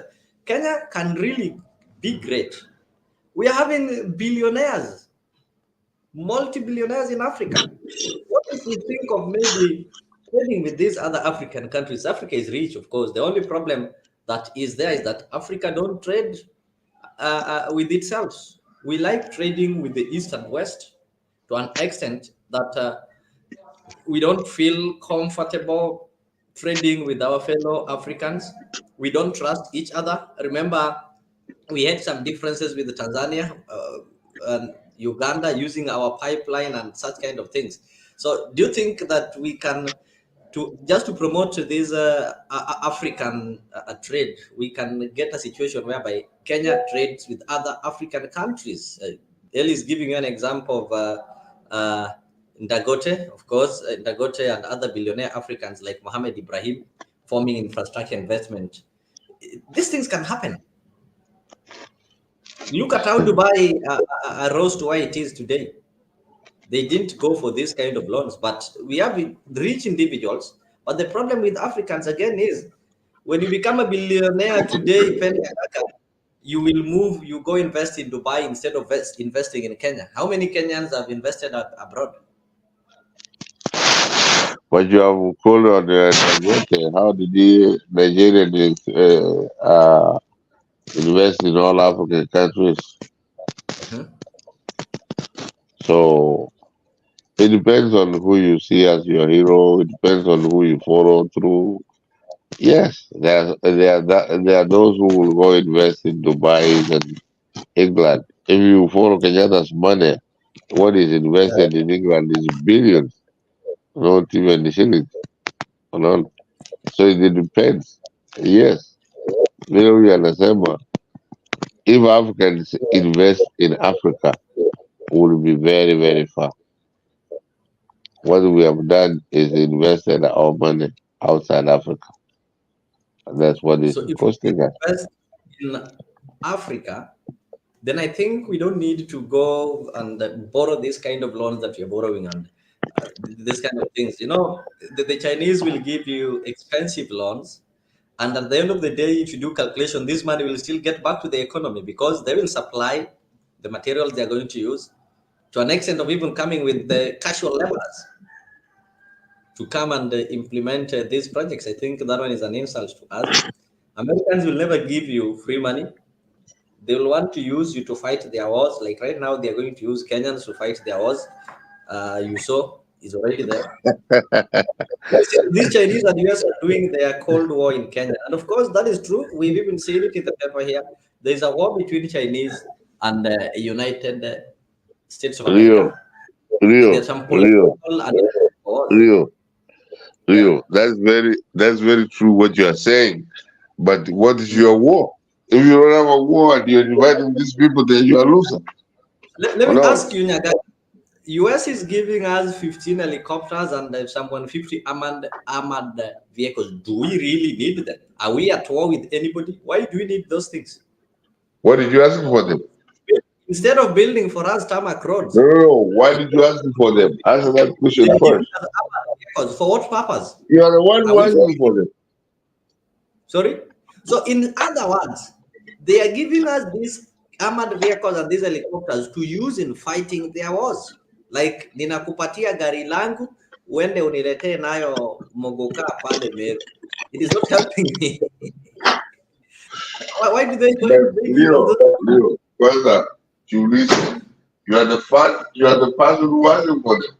Kenya can really be great. We are having billionaires, multi-billionaires in Africa. What if we think of maybe trading with these other African countries? Africa is rich, of course. The only problem that is there is that Africa don't trade with itself. We like trading with the East and West to an extent that we don't feel comfortable trading with our fellow Africans. We don't trust each other. Remember, we had some differences with Tanzania and Uganda using our pipeline and such kind of things. So do you think that we can, to promote this African trade, we can get a situation whereby Kenya trades with other African countries? Eli is giving you an example of Dagote, of course, Dagote and other billionaire Africans like Mohammed Ibrahim forming infrastructure investment. These things can happen. Look at how Dubai rose to where it is today. They didn't go for this kind of loans, but we have rich individuals. But the problem with Africans again is when you become a billionaire today, you will move, you go invest in Dubai instead of investing in Kenya. How many Kenyans have invested abroad? But you have called on Dangote. How did the Nigerians invest in all African countries? Mhm. So it depends on who you see as your hero. It depends on who you follow through. Yes, there are those who will go invest in Dubai and England. If you follow Kenyatta's money, what is invested in England is billions, not even the shillings. Not. So it depends. Yes, we understand. But if Africans invest in Africa, we'll be very, very far. What we have done is invested our money outside Africa. And that's what is So if we costing us. invest in Africa, then I think we don't need to go and borrow this kind of loans that you're borrowing and this kind of things. You know, the Chinese will give you expensive loans, and at the end of the day, if you do calculation, this money will still get back to the economy because they will supply the materials they are going to use to an extent of even coming with the casual laborers to come and implement these projects. I think that one is an insult to us. Americans will never give you free money. They will want to use you to fight their wars. Like right now, they are going to use Kenyans to fight their wars. You saw is already there. These Chinese and US are doing their Cold War in Kenya, and of course that is true. We've even seen it in the paper here. There is a war between Chinese and United States of Rio, America. Rio, There's some Rio, political and wars. Rio, Yeah. Rio. That's very true what you are saying. But what is your war? If you don't have a war and you're inviting these people, then you are loser. Let Hold me on. ask you, Nyaga. US is giving us 15 helicopters and someone 50 armored vehicles. Do we really need them? Are we at war with anybody? Why do we need those things? What did you ask for them? Instead of building for us tarmac roads, No, no, no. Why did you ask for them? Answer that question they're giving first. us armored vehicles. For what purpose? You are the one Are who we for? asking for them. Sorry? So, in other words, they are giving us these armored vehicles and these helicopters to use in fighting their wars. Like, ninakupatia gari langu, uende uniletee nayo mogoka pale Meru. It is not helping me. Why do they But give us those? Leo, brother, you listen. You are the person who asking for them.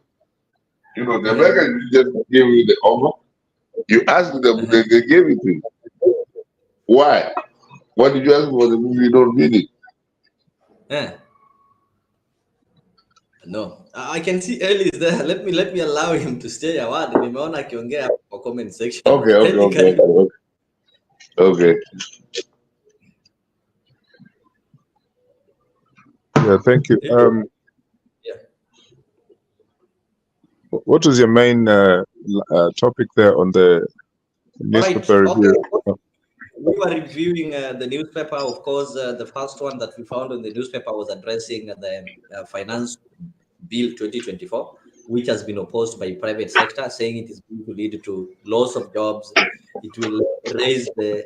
You know, the Americans just gave you the offer. You asked them, they gave it to you. Why? What did you ask for them if you don't need it? No, I can see Eli is there. Let me allow him to stay a while. Nimeona akiongea kwa comment section. Okay, Eli, karibu. okay. Yeah, thank you. Yeah. What was your main topic there on the newspaper review? Okay. We were reviewing the newspaper. Of course, the first one that we found in the newspaper was addressing the Finance Bill 2024, which has been opposed by private sector, saying it is going to lead to loss of jobs. It will raise the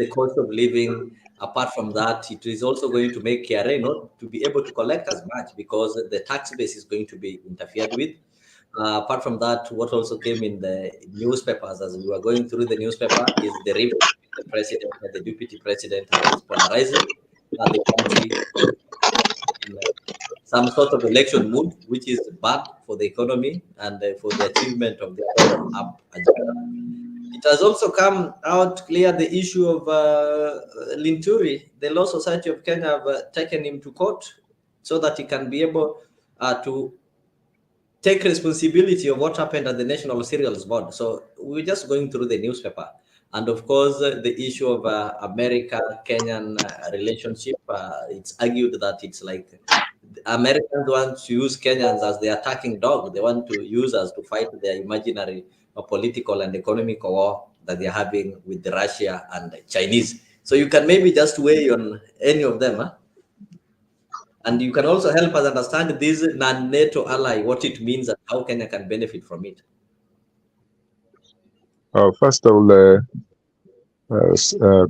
cost of living. Apart from that, it is also going to make KRA not to be able to collect as much because the tax base is going to be interfered with. Apart from that, what also came in the newspapers as we were going through the newspaper is the rift between the president and the deputy president, and it is polarizing the country in some sort of election mood, which is bad for the economy and for the achievement of the bottom-up agenda. It has also come out clear the issue of Linturi. The Law Society of Kenya have taken him to court so that he can be able to take responsibility of what happened at the National Cereals Board. So we're just going through the newspaper. And of course, the issue of America-Kenyan relationship, it's argued that it's like Americans want to use Kenyans as the attacking dog. They want to use us to fight their imaginary political and economic war that they're having with the Russia and the Chinese. So you can maybe just weigh on any of them. Huh? And you can also help us understand this non-NATO ally, what it means and how Kenya can benefit from it. First, I will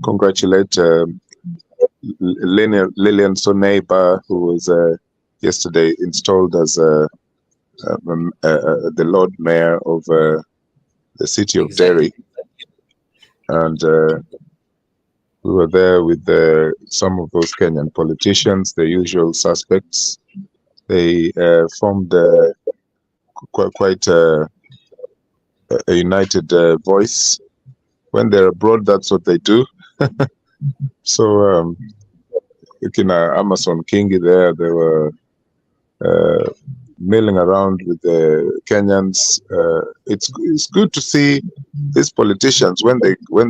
congratulate Lillian Soneiba, who was yesterday installed as the Lord Mayor of the city of Derry. And we were there with some of those Kenyan politicians, the usual suspects. They formed quite a united voice. When they're abroad, that's what they do. So, Amazon Kingi there, they were milling around with the Kenyans. It's good to see these politicians when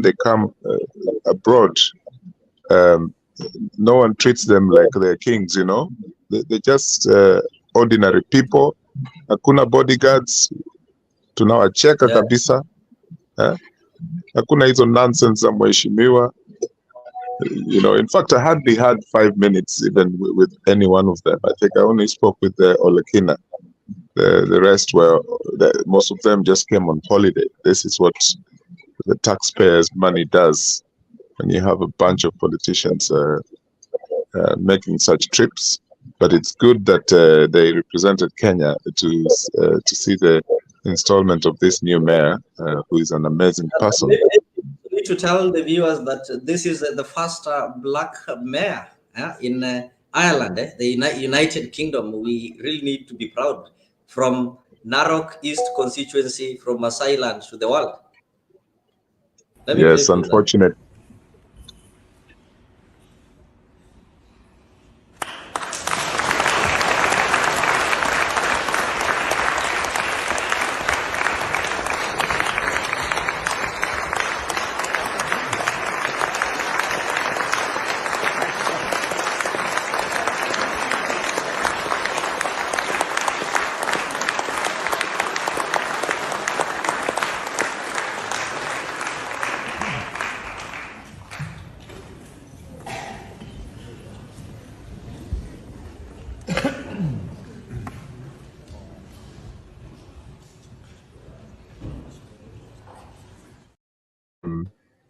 they come abroad. No one treats them like they're kings, you know. They're just ordinary people. Hakuna bodyguards. Tunawacheka kabisa. Hakuna hizo nonsense za mheshimiwa. You know, in fact, I hardly had 5 minutes even with any one of them. I think I only spoke with Olekina. The rest were, most of them just came on holiday. This is what the taxpayers' money does when you have a bunch of politicians making such trips. But it's good that they represented Kenya to see the installment of this new mayor, who is an amazing person. To tell the viewers that this is the first black mayor in Ireland, the United Kingdom. We really need to be proud. From Narok East constituency, from Masai land to the world. Yes, unfortunate.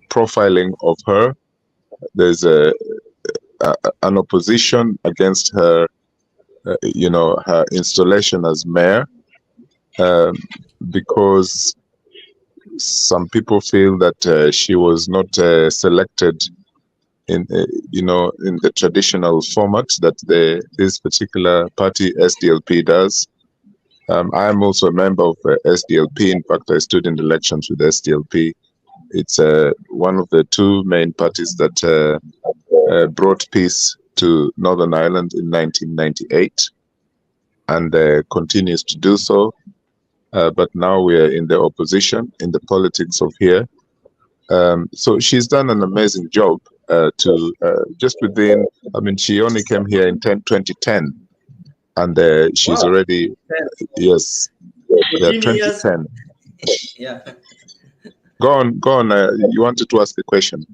Profiling of her. There's an opposition against her, her installation as mayor, because some people feel that she was not selected in the traditional format that this particular party SDLP does. I am also a member of SDLP. In fact, I stood in elections with SDLP. It's one of the two main parties that brought peace to Northern Ireland in 1998 and continues to do so. But now we are in the opposition, in the politics of here. So she's done an amazing job just within, she only came here in 2010 and she's already, yes, 2010. Yeah. Go on. You wanted to ask a question.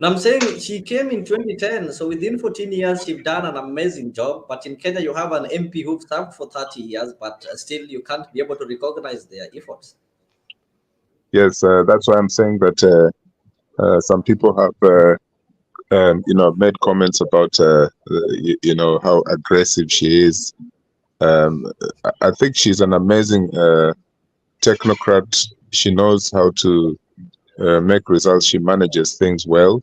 Now I'm saying she came in 2010, so within 14 years, she's done an amazing job. But in Kenya, you have an MP who served for 30 years, but still you can't be able to recognize their efforts. Yes, that's why I'm saying that some people have, made comments about, how aggressive she is. I think she's an amazing technocrat. She knows how to make results. She manages things well.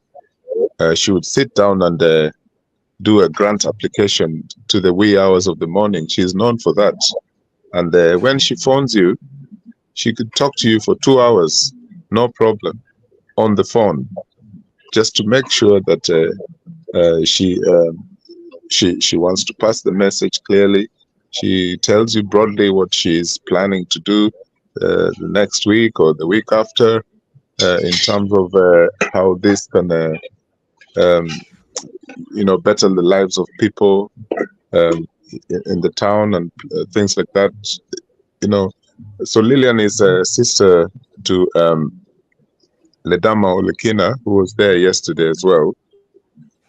She would sit down and do a grant application to the wee hours of the morning. She's known for that. And when she phones you, she could talk to you for 2 hours, no problem, on the phone, just to make sure that she wants to pass the message clearly. She tells you broadly what she's planning to do the next week or the week after, in terms of how this can, better the lives of people. in the town and things like that. You know, so Lillian is a sister to Ledama Olekina, who was there yesterday as well.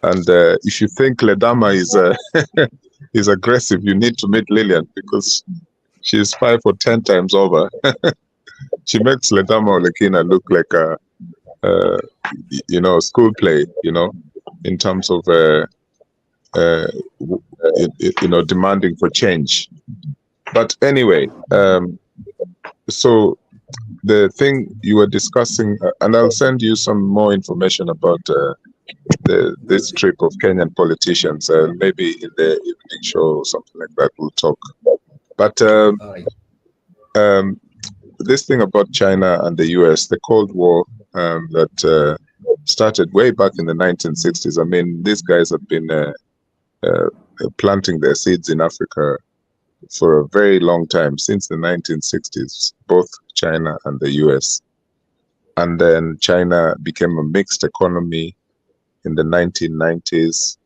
And if you think Ledama is is aggressive, you need to meet Lillian, because she's 5 or 10 times over. She makes Ledama Olekina look like a school play, in terms of demanding for change. But anyway, so the thing you were discussing, and I'll send you some more information about this trip of Kenyan politicians. Maybe in the evening show or something like that, we'll talk. But All right. this thing about China and the US, the Cold War that started way back in the 1960s. I mean, these guys have been planting their seeds in Africa for a very long time, since the 1960s, both China and the US. And then China became a mixed economy in the 1990s,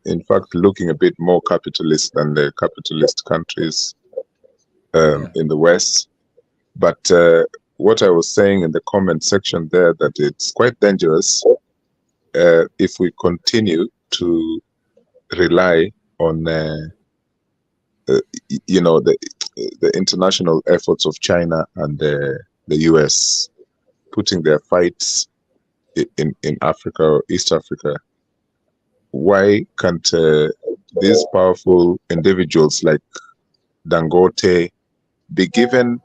in fact, looking a bit more capitalist than the capitalist countries in the West. But what I was saying in the comment section there, that it's quite dangerous if we continue to rely on the international efforts of China and the US putting their fights in Africa or East Africa. Why can't these powerful individuals like Dangote be given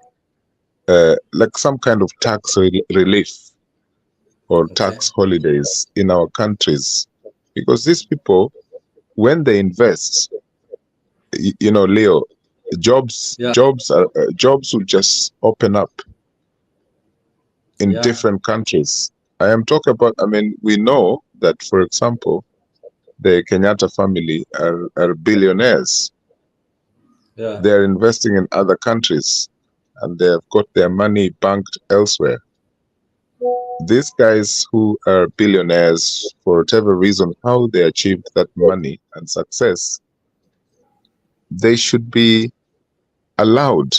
like some kind of tax relief or tax holidays in our countries? Because these people, when they invest, Leo, jobs will just open up in different countries. I am talking about, we know that, for example, the Kenyatta family are billionaires. They're investing in other countries and they have got their money banked elsewhere. These guys who are billionaires, for whatever reason, how they achieved that money and success, they should be allowed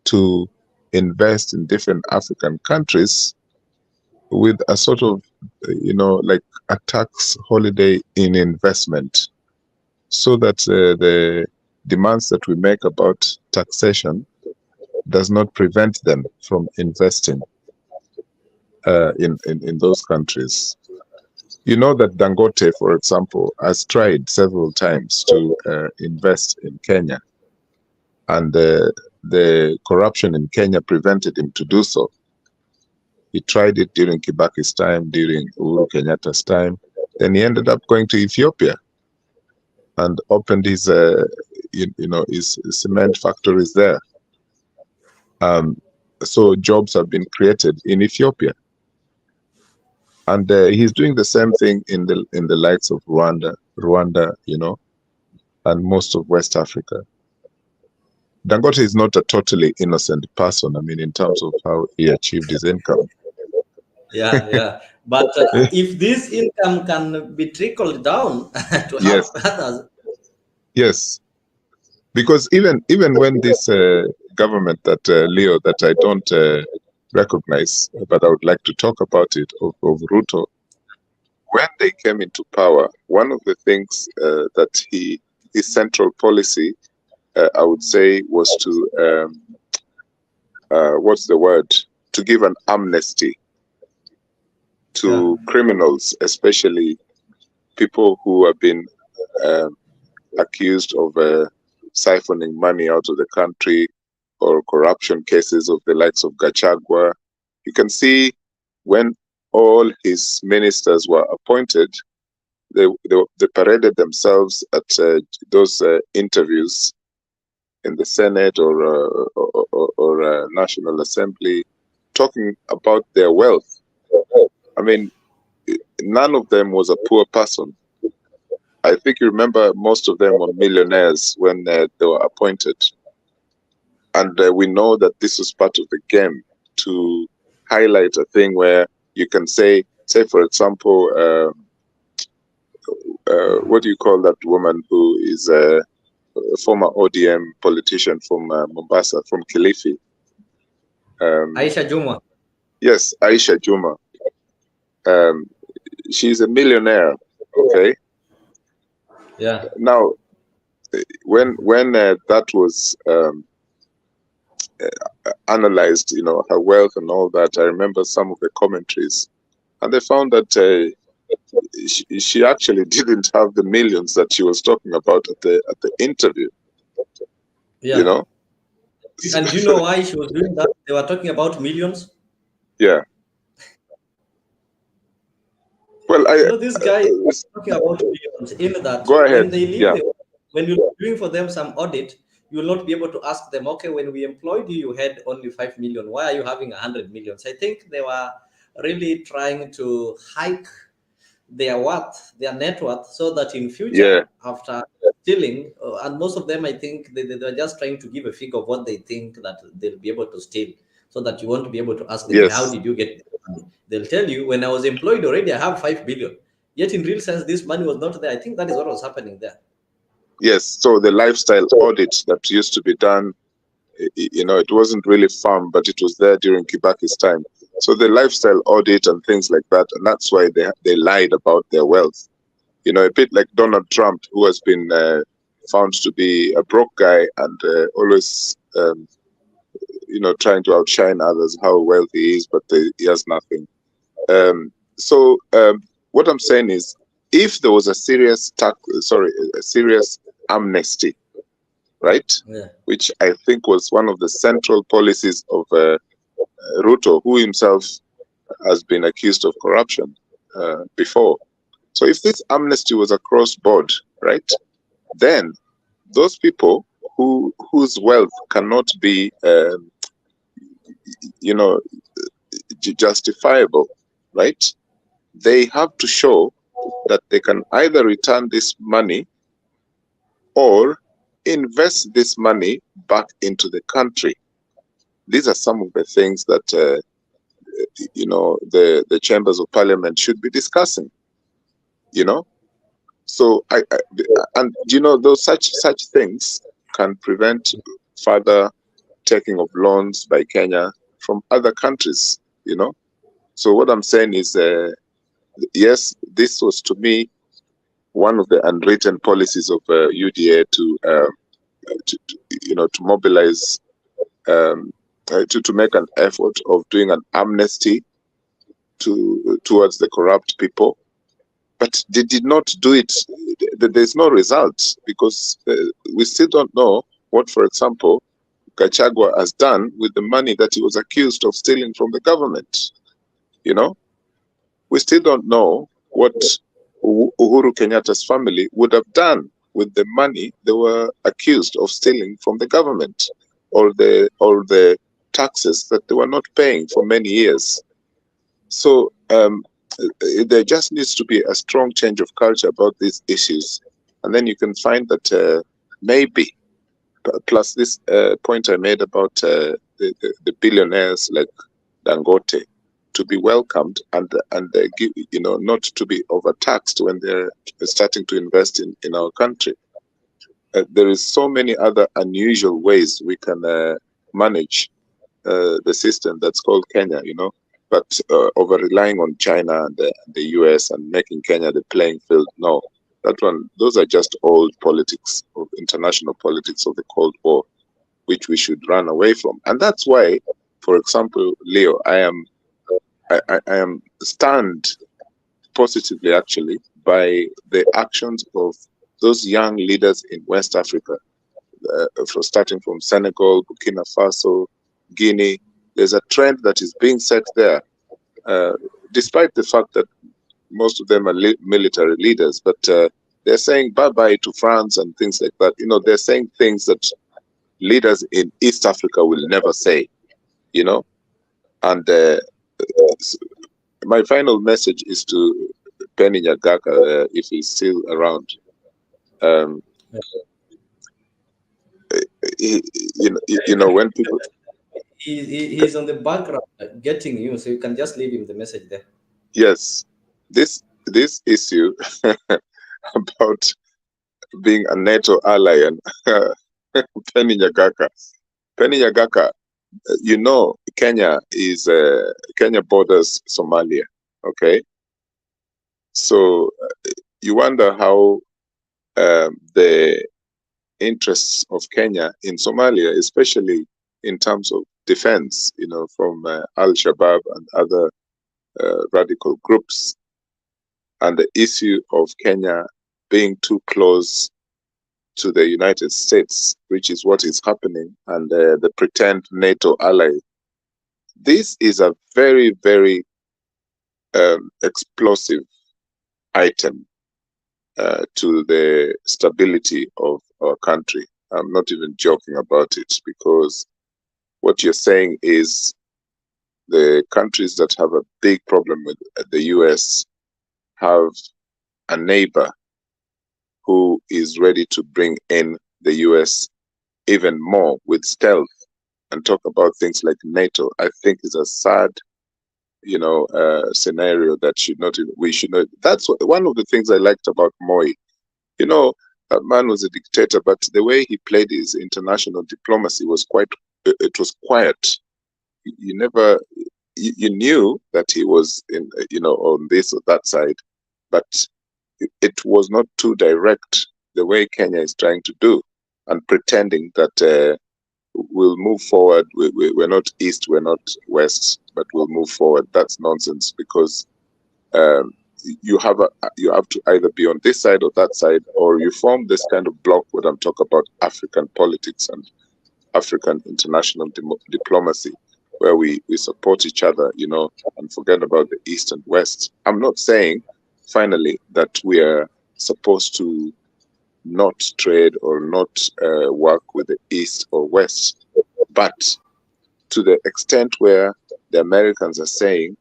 to invest in different African countries with a sort of, like a tax holiday in investment, so that the demands that we make about taxation does not prevent them from investing in those countries. You know that Dangote, for example, has tried several times to invest in Kenya, and the corruption in Kenya prevented him to do so. He tried it during Kibaki's time, during Uhuru Kenyatta's time. Then he ended up going to Ethiopia and opened his his cement factories there. So jobs have been created in Ethiopia, and he's doing the same thing in the likes of Rwanda, and most of West Africa. Dangote is not a totally innocent person. In terms of how he achieved his income. But if this income can be trickled down to help others. Yes, because even when this government that Leo, that I don't recognize, but I would like to talk about it, of Ruto, when they came into power, one of the things that his central policy, I would say, was to to give an amnesty to criminals, especially people who have been accused of siphoning money out of the country, or corruption cases of the likes of Gachagua. You can see when all his ministers were appointed, they paraded themselves at those interviews in the Senate or National Assembly, talking about their wealth. None of them was a poor person. I think you remember most of them were millionaires when they were appointed. And we know that this is part of the game, to highlight a thing where you can say for example, what do you call that woman who is former ODM politician from Mombasa, from Kilifi. Aisha Juma. Yes, Aisha Juma. She's a millionaire. Okay. Yeah. Now, when that was analyzed, her wealth and all that, I remember some of the commentaries, and they found that she actually didn't have the millions that she was talking about at the interview. Yeah. And do you know why she was doing that? They were talking about millions. Yeah. Well, this guy is talking about millions in that go ahead. When they leave, when you're doing for them some audit, you will not be able to ask them, okay, when we employed you, you had only 5 million. Why are you having 100 millions? I think they were really trying to hike their worth, their net worth, so that in future, after stealing, and most of them, I think they're just trying to give a figure of what they think that they'll be able to steal, so that you won't be able to ask them, how did you get money? They'll tell you, when I was employed already, I have 5 billion. Yet in real sense, this money was not there. I think that is what was happening there. Yes, so the lifestyle audit that used to be done, it wasn't really firm, but it was there during Kibaki's time. So the lifestyle audit and things like that, and that's why they lied about their wealth. A bit like Donald Trump, who has been found to be a broke guy and always, trying to outshine others, how wealthy he is, but he has nothing. So what I'm saying is, if there was a serious amnesty, right? Yeah. Which I think was one of the central policies of Ruto, who himself has been accused of corruption before. So if this amnesty was across board, right, then those people whose wealth cannot be, justifiable, right, they have to show that they can either return this money or invest this money back into the country. These are some of the things that the chambers of parliament should be discussing. So those such things can prevent further taking of loans by Kenya from other countries. So what I'm saying is, yes, this was to me one of the unwritten policies of UDA to mobilize, to make an effort of doing an amnesty towards the corrupt people, but they did not do it. There's no result, because we still don't know what, for example, Gachagua has done with the money that he was accused of stealing from the government. We still don't know what Uhuru Kenyatta's family would have done with the money they were accused of stealing from the government, or the taxes that they were not paying for many years. So there just needs to be a strong change of culture about these issues, and then you can find that maybe, plus this point I made about the billionaires like Dangote, to be welcomed and not to be overtaxed when they're starting to invest in our country. There is so many other unusual ways we can manage the system that's called Kenya, but over relying on China and the US and making Kenya the playing field, no. Those are just old politics, of international politics of the Cold War, which we should run away from. And that's why, for example, Leo, I am stunned positively, actually, by the actions of those young leaders in West Africa, starting from Senegal, Burkina Faso, Guinea. There's a trend that is being set there, despite the fact that most of them are military leaders, but they're saying bye-bye to France and things like that. They're saying things that leaders in East Africa will never say, And my final message is to Penny Nyagaka, if he's still around. When people... He's on the background getting you, so you can just leave him the message there. Yes, this issue about being a NATO ally, and Penny Nyagaka. Penny Nyagaka, Kenya borders Somalia. Okay, so you wonder how the interests of Kenya in Somalia, especially in terms of defense, from Al Shabaab and other radical groups, and the issue of Kenya being too close to the United States, which is what is happening, and the pretend NATO ally. This is a very, very explosive item to the stability of our country. I'm not even joking about it, because what you're saying is the countries that have a big problem with the US have a neighbor who is ready to bring in the US even more with stealth, and talk about things like NATO. I think is a sad, scenario that we should not. That's one of the things I liked about Moi. That man was a dictator, but the way he played his international diplomacy was it was quiet. You never, you knew that he was on this or that side, but it was not too direct the way Kenya is trying to do, and pretending that we'll move forward. We're not east, we're not west, but we'll move forward. That's nonsense, because you have to either be on this side or that side, or you form this kind of block. What I'm talking about, African politics and African international diplomacy, where we support each other, and forget about the east and west. I'm not saying, finally, that we are supposed to not trade or not work with the east or west, but to the extent where the Americans are saying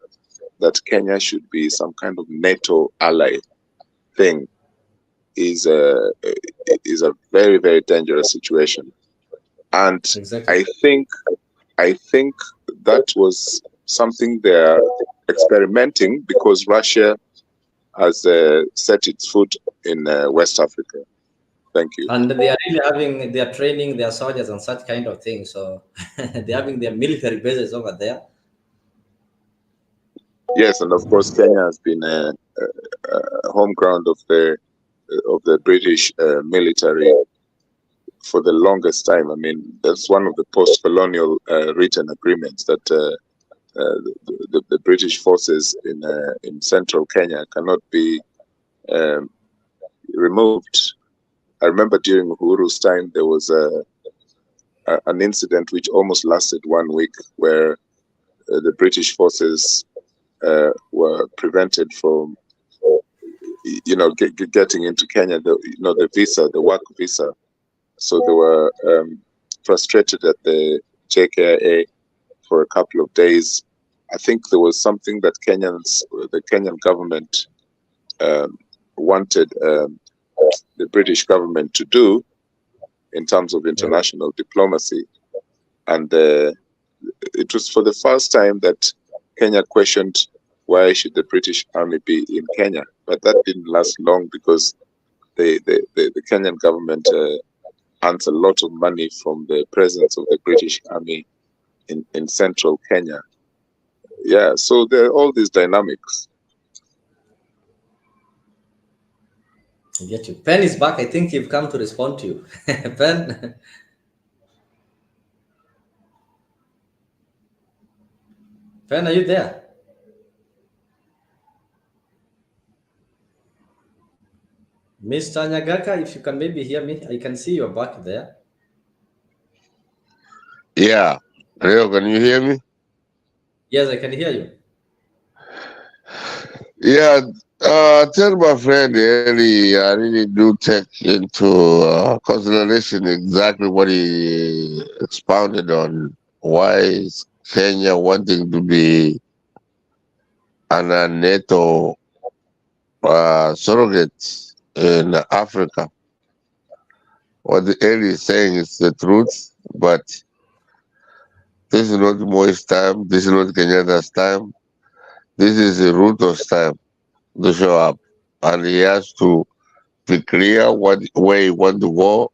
that Kenya should be some kind of NATO ally thing is a very, very dangerous situation. And Exactly. I think that was something they're experimenting, because Russia has set its foot in West Africa. Thank you. And they are training their soldiers and such kind of things. So they're having their military bases over there. Yes, and of course Kenya has been a home ground of the British military for the longest time. I mean, that's one of the post-colonial written agreements that the British forces in central Kenya cannot be removed. I remember during Uhuru's time there was an incident which almost lasted 1 week, where the British forces were prevented from, getting into Kenya. The visa, the work visa. So they were frustrated at the JKIA for a couple of days. I think there was something that the Kenyan government wanted the British government to do in terms of international diplomacy, and it was for the first time that Kenya questioned why should the British Army be in Kenya, but that didn't last long, because the Kenyan government earns a lot of money from the presence of the British Army in central Kenya. Yeah, so there are all these dynamics. I get you. Pen is back. I think he've come to respond to you. Pen. Pen, are you there? Mr. Nyagaka, if you can maybe hear me, I can see you're back there. Yeah. Leo, can you hear me? Yes, I can hear you. Yeah. Tell my friend I really do take into consideration exactly what he expounded on. Why is Kenya wanting to be an NATO surrogate in Africa? What the Eli is saying is the truth, but this is not Moi's time. This is not Kenyatta's time. This is Ruto's time to show up, and he has to be clear where you want to go,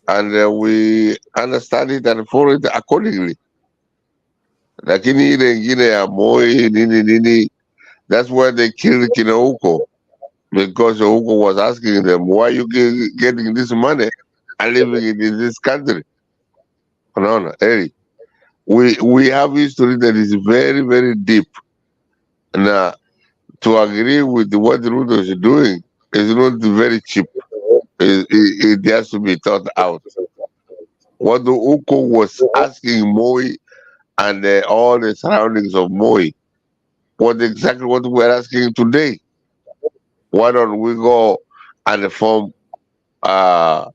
and we understand it and follow it accordingly. Lakini ile ingine ya Moi nini nini, that's why they killed Kinauko, because Ouko was asking them, why you getting this money and living in this country? No, hey, we have history that is very, very deep. Now, to agree with what Ruto is doing is not very cheap. It has to be thought out. What the Uko was asking Moi and all the surroundings of Moi was exactly what we're asking today. Why don't we go and form na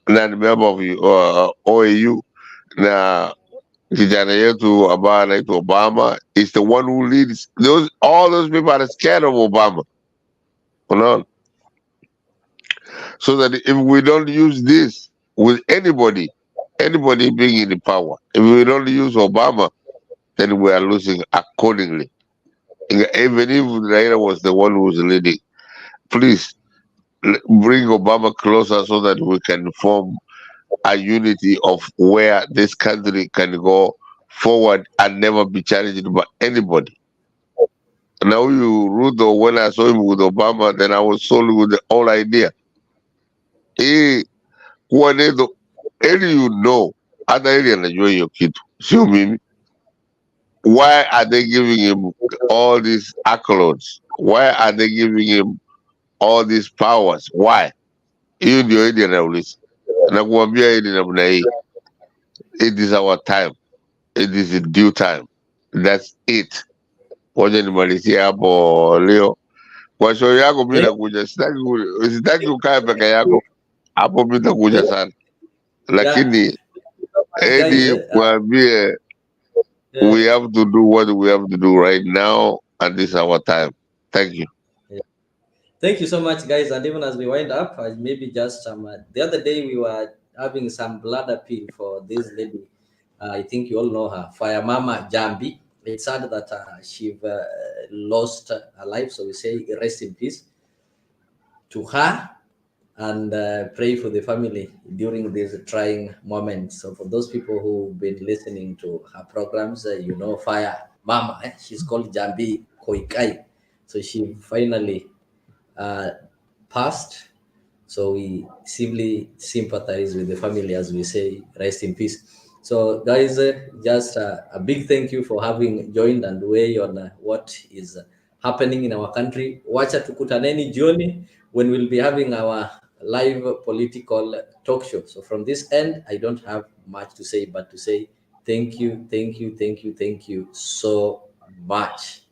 member of OAU na kijana yetu ambaye anaitwa Obama is the one who leads those. All those people are scared of Obama, you know? So that if we don't use this with anybody being in the power, if we don't use Obama, then we are losing accordingly. Even if Raila was the one who was leading, please bring Obama closer so that we can form a unity of where this country can go forward and never be challenged by anybody. Now you Ruto, when I saw him with Obama, then I was sold with the whole idea. Hii kuwa neto any you know, hata ili anajua hiyo kitu, sio mimi. Why are they giving him all these accolades? Why are they giving him all these powers? Why? Hiyo ndio ili anauliza. Nakuambia hili namna hii. It is our time. It is in due time. That's it. Ngoja nimalizie hapo leo. Kwa show yako mimi Thank, nakuja. Sitaki ukae peke yako. Hapo mimi nakuja sana. yeah, Lakini guys. Eddie mwambie we have to do what we have to do right now, and this is our time. Thank you. Thank you so much, guys. And even as we wind up, maybe just the other day we were having some blood appeal for this lady. I think you all know her, Fire Mama Jambi. It's sad that she lost her life, so we say rest in peace to her, and pray for the family during these trying moments. So for those people who've been listening to her programs, you know Fire Mama. She's called Jambi Koikai. So she finally passed. So we simply sympathize with the family as we say, rest in peace. So, guys, just a big thank you for having joined and weigh on what is happening in our country. Wacha tukutaneni jioni when we'll be having our live political talk show. So, from this end, I don't have much to say, but to say thank you, thank you, thank you, thank you so much.